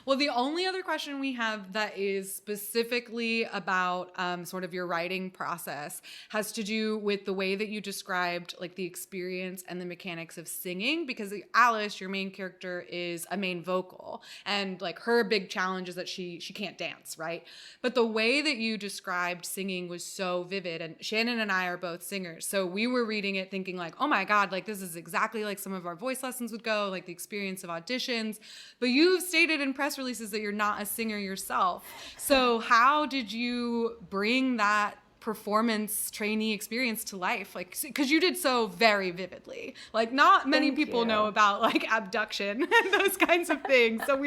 Well, the only other question we have that is specifically about sort of your writing process has to do with the way that you described like the experience and the mechanics of singing, because Alice, your main character, is a main vocal, and like her big challenge is that she can't dance, right? But the way that you described singing was so vivid, and Shannon and I are both singers, so we were reading it thinking like, oh my God, like this is exactly like some of our voice lessons would go, like the experience of auditions. But you've stated in press releases that you're not a singer yourself. So how did you bring that performance trainee experience to life? Like, because you did so very vividly. Like, not many people know about like abduction and those kinds of things. So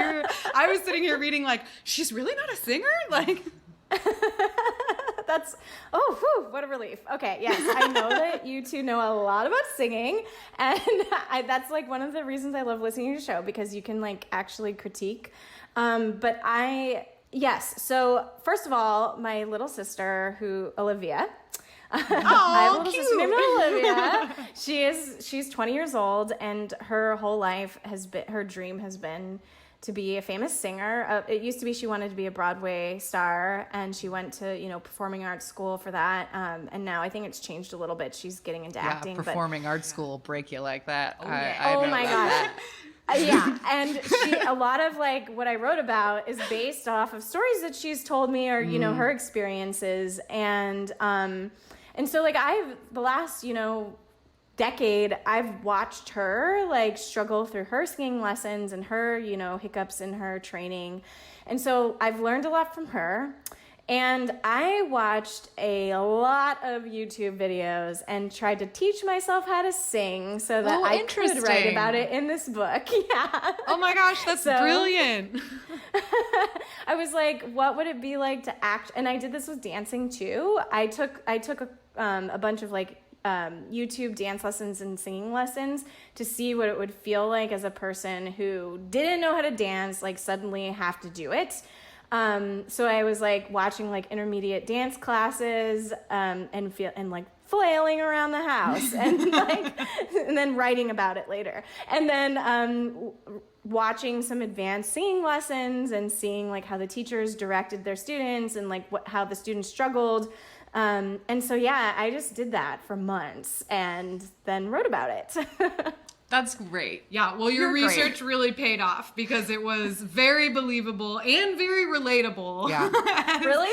I was sitting here reading like, she's really not a singer? Like,
that's, what a relief. Okay, yes, I know that you two know a lot about singing, and that's like one of the reasons I love listening to your show, because you can like actually critique. Yes, so first of all, my little sister, Olivia, I have a little sister named Olivia. She's 20 years old, and her whole life her dream has been to be a famous singer. It used to be she wanted to be a Broadway star, and she went to, performing arts school for that. And now I think it's changed a little bit. She's getting into acting.
Performing arts school will break you like that.
Oh my God. Yeah, and a lot of like what I wrote about is based off of stories that she's told me, or her experiences, and so like the last decade I've watched her like struggle through her singing lessons and her hiccups in her training, and so I've learned a lot from her. And I watched a lot of YouTube videos and tried to teach myself how to sing so that I could write about it in this book. Yeah.
Oh my gosh, that's brilliant.
I was like, what would it be like to act? And I did this with dancing too. I took a bunch of like YouTube dance lessons and singing lessons to see what it would feel like as a person who didn't know how to dance, like suddenly have to do it. So I was like watching like intermediate dance classes, and like flailing around the house and and then writing about it later. And then, watching some advanced singing lessons and seeing like how the teachers directed their students and like how the students struggled. And so, yeah, I just did that for months and then wrote about it.
That's great.
Yeah, well, your research really paid off because it was very believable and very relatable.
Yeah.
Really?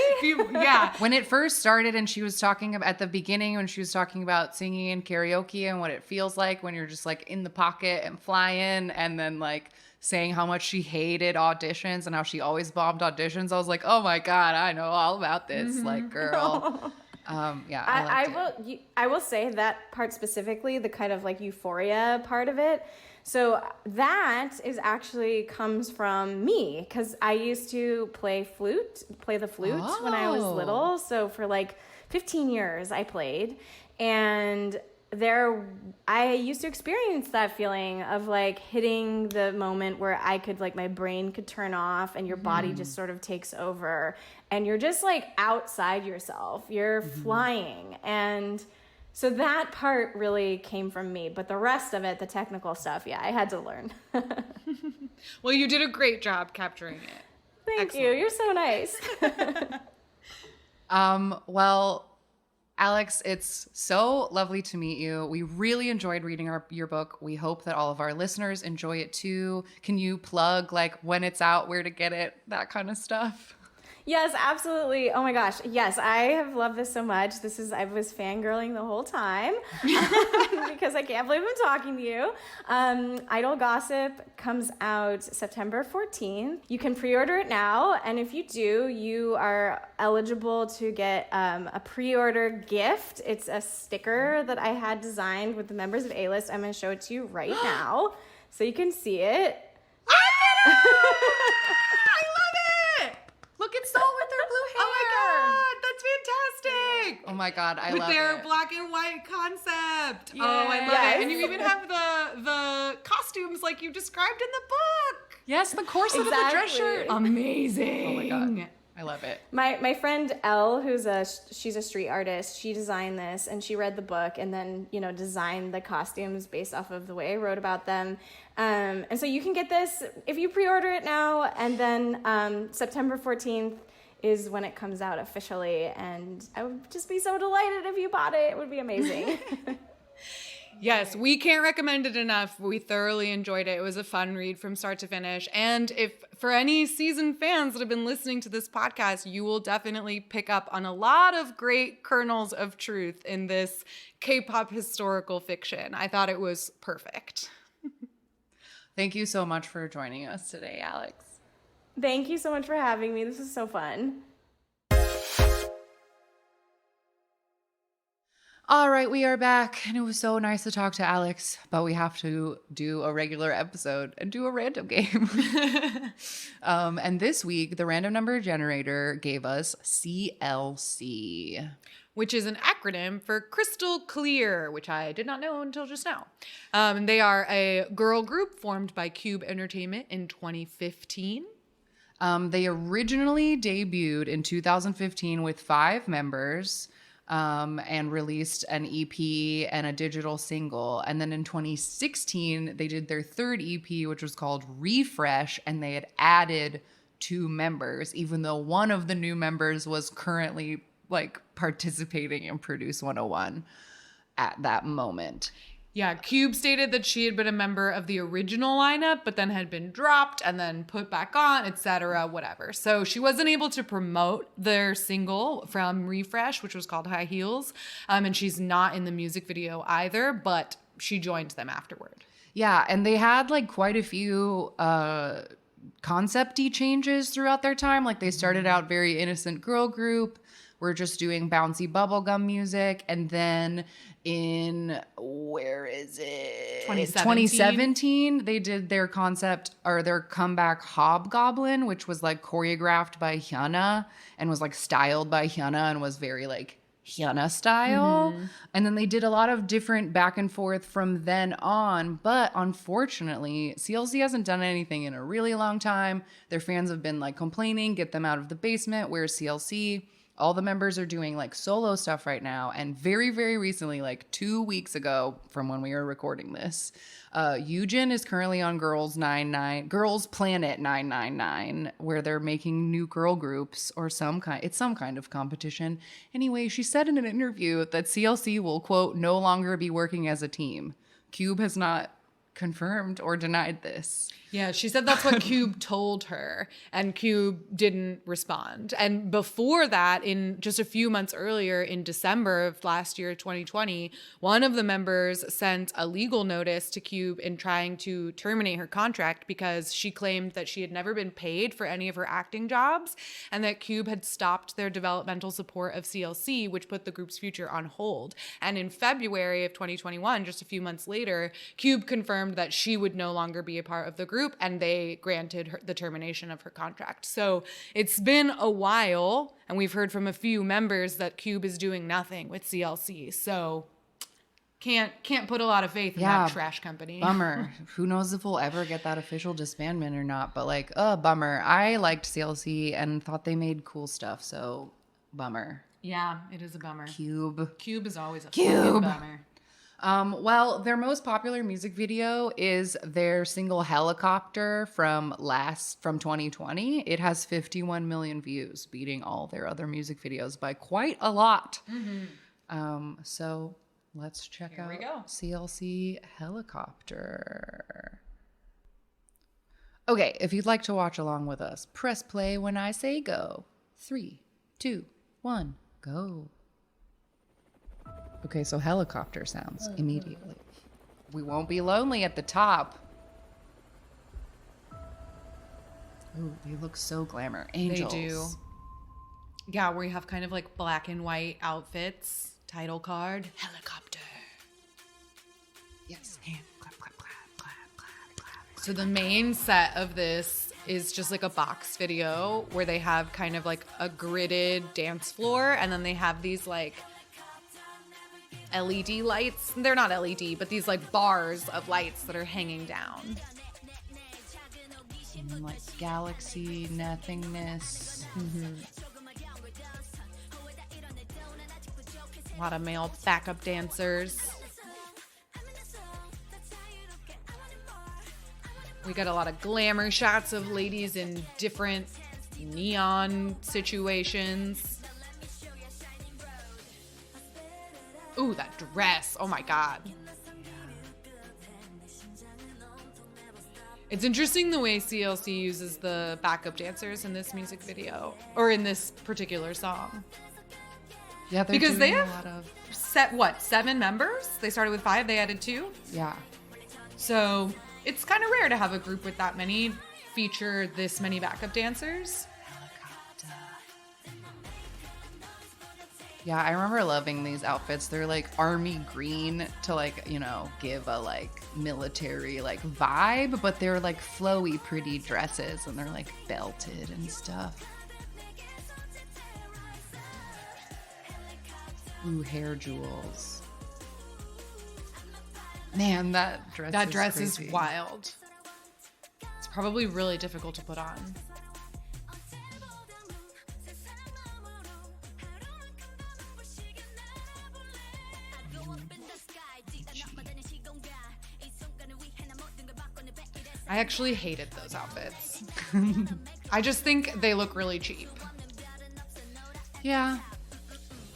Yeah.
When it first started and she was talking about, at the beginning, when she was talking about singing in karaoke and what it feels like when you're just like in the pocket and flying, and then like saying how much she hated auditions and how she always bombed auditions, I was like, oh my God, I know all about this. Mm-hmm. Like, girl.
I will say that part specifically, the kind of like euphoria part of it. So that is actually comes from me, because I used to play the flute when I was little. So for like 15 years I played, and I used to experience that feeling of like hitting the moment where I could like my brain could turn off and your body just sort of takes over and you're just like outside yourself. You're flying. And so that part really came from me, but the rest of it, the technical stuff, yeah, I had to learn.
Well, you did a great job capturing it.
Thank you. You're so nice.
Well, Alex, it's so lovely to meet you. We really enjoyed reading your book. We hope that all of our listeners enjoy it too. Can you plug like when it's out, where to get it, that kind of stuff?
Yes, absolutely. Oh my gosh. Yes, I have loved this so much. I was fangirling the whole time because I can't believe I'm talking to you. Idol Gossip comes out September 14th. You can pre-order it now. And if you do, you are eligible to get a pre-order gift. It's a sticker that I had designed with the members of A-List. I'm going to show it to you right now so you can see it.
I love it!
Look at Soul with their blue hair.
Oh my god, that's fantastic!
Oh my god, I love
with their
it.
black and white concept.
Yes.
Oh, I love
Yes.
it. And you even have the costumes like you described in the book.
Yes, the corset of the dress shirt.
Amazing.
Oh my god, I love it.
My friend Elle, she's a street artist, she designed this and she read the book and then, designed the costumes based off of the way I wrote about them. And so you can get this if you pre-order it now, and then September 14th is when it comes out officially, and I would just be so delighted if you bought it. It would be amazing.
Yes, we can't recommend it enough. We thoroughly enjoyed it. It was a fun read from start to finish. And if for any seasoned fans that have been listening to this podcast, you will definitely pick up on a lot of great kernels of truth in this K-pop historical fiction. I thought it was perfect.
Thank you so much for joining us today, Alex.
Thank you so much for having me. This was so fun.
All right, we are back, and it was so nice to talk to Alex, but we have to do a regular episode and do a random game. And this week, the random number generator gave us CLC,
which is an acronym for Crystal Clear, which I did not know until just now. They are a girl group formed by Cube Entertainment in 2015.
They originally debuted in 2015 with 5 members. And released an EP and a digital single. And then in 2016, they did their 3rd EP, which was called Refresh, and they had added 2 members, even though one of the new members was currently participating in Produce 101 at that moment.
Yeah, Cube stated that she had been a member of the original lineup, but then had been dropped and then put back on, etc., whatever. So she wasn't able to promote their single from Refresh, which was called High Heels. And she's not in the music video either, but she joined them afterward.
Yeah, and they had quite a few concept-y changes throughout their time. They started out very innocent girl group. We're just doing bouncy bubblegum music. And then in, 2017, they did their concept or their comeback Hobgoblin, which was choreographed by Hyuna and was styled by Hyuna and was very Hyuna style. Mm-hmm. And then they did a lot of different back and forth from then on. But unfortunately, CLC hasn't done anything in a really long time. Their fans have been complaining, get them out of the basement. Where's CLC? All the members are doing solo stuff right now. And very, very recently, 2 weeks ago from when we were recording this, Yoojin is currently on Girls Planet 999, where they're making new girl groups or some kind of competition. Anyway, she said in an interview that CLC will, quote, no longer be working as a team. Cube has not confirmed or denied this.
Yeah, she said that's what Cube told her, and Cube didn't respond. And before that, in just a few months earlier, in December of last year, 2020, one of the members sent a legal notice to Cube in trying to terminate her contract because she claimed that she had never been paid for any of her acting jobs and that Cube had stopped their developmental support of CLC, which put the group's future on hold. And in February of 2021, just a few months later, Cube confirmed that she would no longer be a part of the group, and they granted her the termination of her contract. So it's been a while, and we've heard from a few members that Cube is doing nothing with CLC. So can't put a lot of faith in that trash company.
Bummer. Who knows if we'll ever get that official disbandment or not, but bummer. I liked CLC and thought they made cool stuff, so bummer.
Yeah, it is a bummer.
Cube
is always a fucking bummer.
Well, their most popular music video is their single Helicopter from 2020. It has 51 million views, beating all their other music videos by quite a lot. Mm-hmm. So let's check out CLC Helicopter. Okay, if you'd like to watch along with us, press play when I say go. 3, 2, 1, go. Okay, so helicopter sounds immediately. We won't be lonely at the top. Ooh, they look so glamour. Angels.
They do. Yeah, where you have kind of like black and white outfits. Title card. Helicopter.
Yes. And clap, clap, clap, clap, clap, clap.
So the main set of this is just like a box video where they have kind of like a gridded dance floor, and then they have these like LED lights. They're not LED, but these like bars of lights that are hanging down.
And like galaxy, nothingness.
A lot of male backup dancers. We got a lot of glamour shots of ladies in different neon situations. Ooh, that dress. Oh my God. It's interesting the way CLC uses the backup dancers in this music video, or in this particular song.
Yeah, they're
Because they
doing
have
a lot of
7 members? They started with 5, they added 2.
yeah.
So it's kind of rare to have a group with that many feature this many backup dancers.
Yeah, I remember loving these outfits. They're like army green to like, you know, give a like military like vibe, but they're like flowy, pretty dresses and they're like belted and stuff. Ooh, hair jewels. Man, that dress
Is
crazy.
wild. It's probably really difficult to put on. I actually hated those outfits. I just think they look really cheap.
Yeah.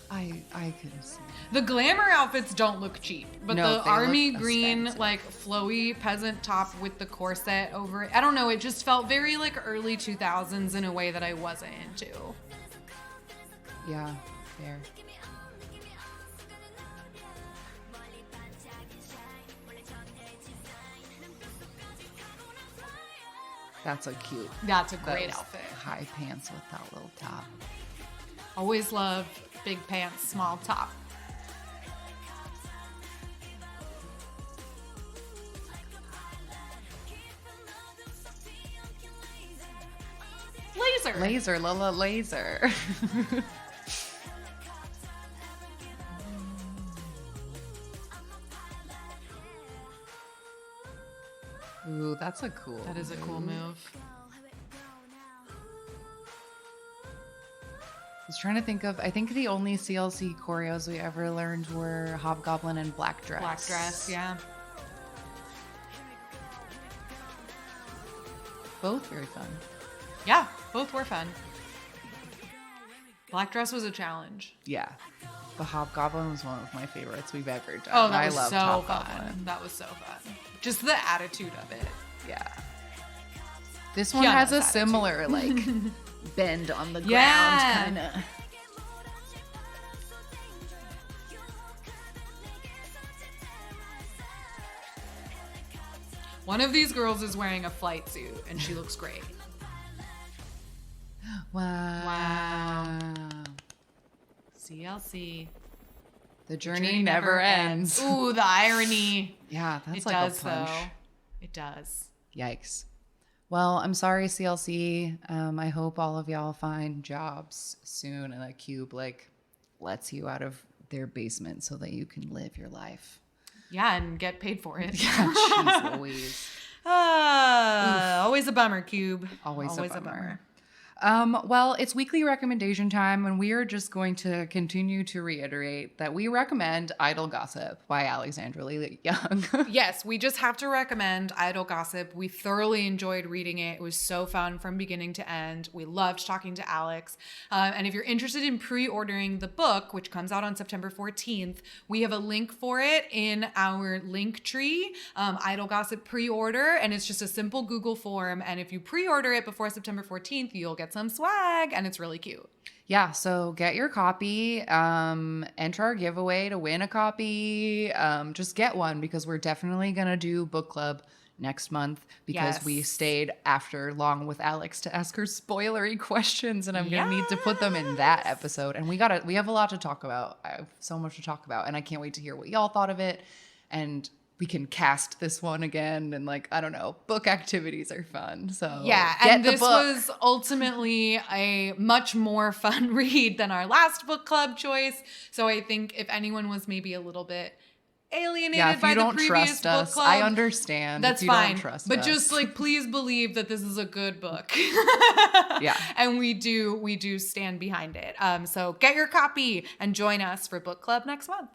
I could see.
The glamour outfits don't look cheap, but
No,
the
they
army
look
green,
expensive.
like flowy peasant top with the corset over it. I don't know. It just felt very like early 2000s in a way that I wasn't into.
Yeah, fair. That's a cute.
That's a great
those
outfit.
High pants with that little top.
Always love big pants, small top. Laser.
Laser, Lola Laser. Ooh, that's a cool.
That is a cool move.
I was trying to think of, I think the only CLC choreos we ever learned were Hobgoblin and Black Dress.
Black dress, yeah.
Both very fun.
Yeah, both were fun. Black dress was a challenge.
Yeah. The Hobgoblin was one of my favorites we've ever done.
Oh, that
I
was
loved
so
Hobgoblin.
fun. That was so fun. Just the attitude of it.
Yeah. This one
Kiana's
has a
attitude.
similar, like, bend on the
Yeah.
ground kind of.
One of these girls is wearing a flight suit, and she looks great.
Wow.
CLC.
The journey never ends.
Ooh, the irony.
Yeah, that's
It
like
does,
a punch.
though. It does.
Yikes. Well, I'm sorry, CLC. I hope all of y'all find jobs soon and a cube like lets you out of their basement so that you can live your life.
Yeah, and get paid for it.
Jeez Louise.
Always a bummer, Cube.
Always a bummer.
bummer.
Well, it's weekly recommendation time, and we are just going to continue to reiterate that we recommend Idle Gossip by Alexandra Leigh Young.
Yes, we just have to recommend Idle Gossip. We thoroughly enjoyed reading it. It was so fun from beginning to end. We loved talking to Alex. And if you're interested in pre-ordering the book, which comes out on September 14th, we have a link for it in our link tree, Idle Gossip pre-order, and it's just a simple Google form. And if you pre-order it before September 14th, you'll get some swag, and it's really cute.
Yeah, so get your copy, enter our giveaway to win a copy. Just get one because we're definitely going to do book club next month because we stayed after long with Alex to ask her spoilery questions, and I'm going to need to put them in that episode. And we have a lot to talk about. I have so much to talk about, and I can't wait to hear what y'all thought of it. And we can cast this one again, and like, I don't know, book activities are fun. So
yeah, and this was ultimately a much more fun read than our last book club choice. So I think if anyone was maybe a little bit alienated by the previous book club,
I understand.
That's
if you
fine.
Don't trust
but
us.
just like, please believe that this is a good book.
Yeah,
and we do stand behind it. So get your copy and join us for book club next month.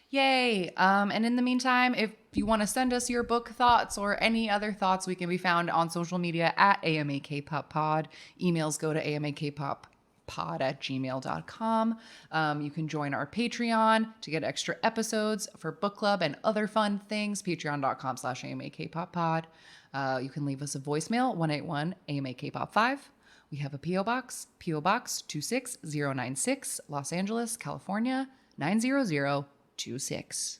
Yay. And in the meantime, if you want to send us your book thoughts or any other thoughts, we can be found on social media at AMA Kpop Pod. Emails go to amakpoppod@gmail.com. You can join our Patreon to get extra episodes for book club and other fun things. Patreon.com/AMAKpoppod. You can leave us a voicemail, 181-AMA-KPOP5. We have a P.O. Box, P.O. Box 26096, Los Angeles, California, 90026.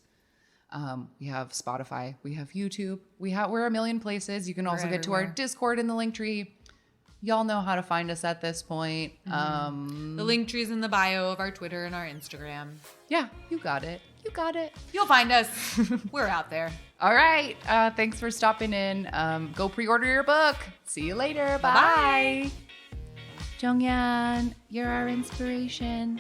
We have Spotify, we have YouTube, we're a million places. You can also get to our Discord in the link tree. Y'all know how to find us at this point.
The link tree's in the bio of our Twitter and our Instagram.
Yeah, you got it.
You'll find us. We're out there.
All right. Thanks for stopping in. Go pre-order your book. See you later.
Bye-bye.
Jonghyun, you're our inspiration.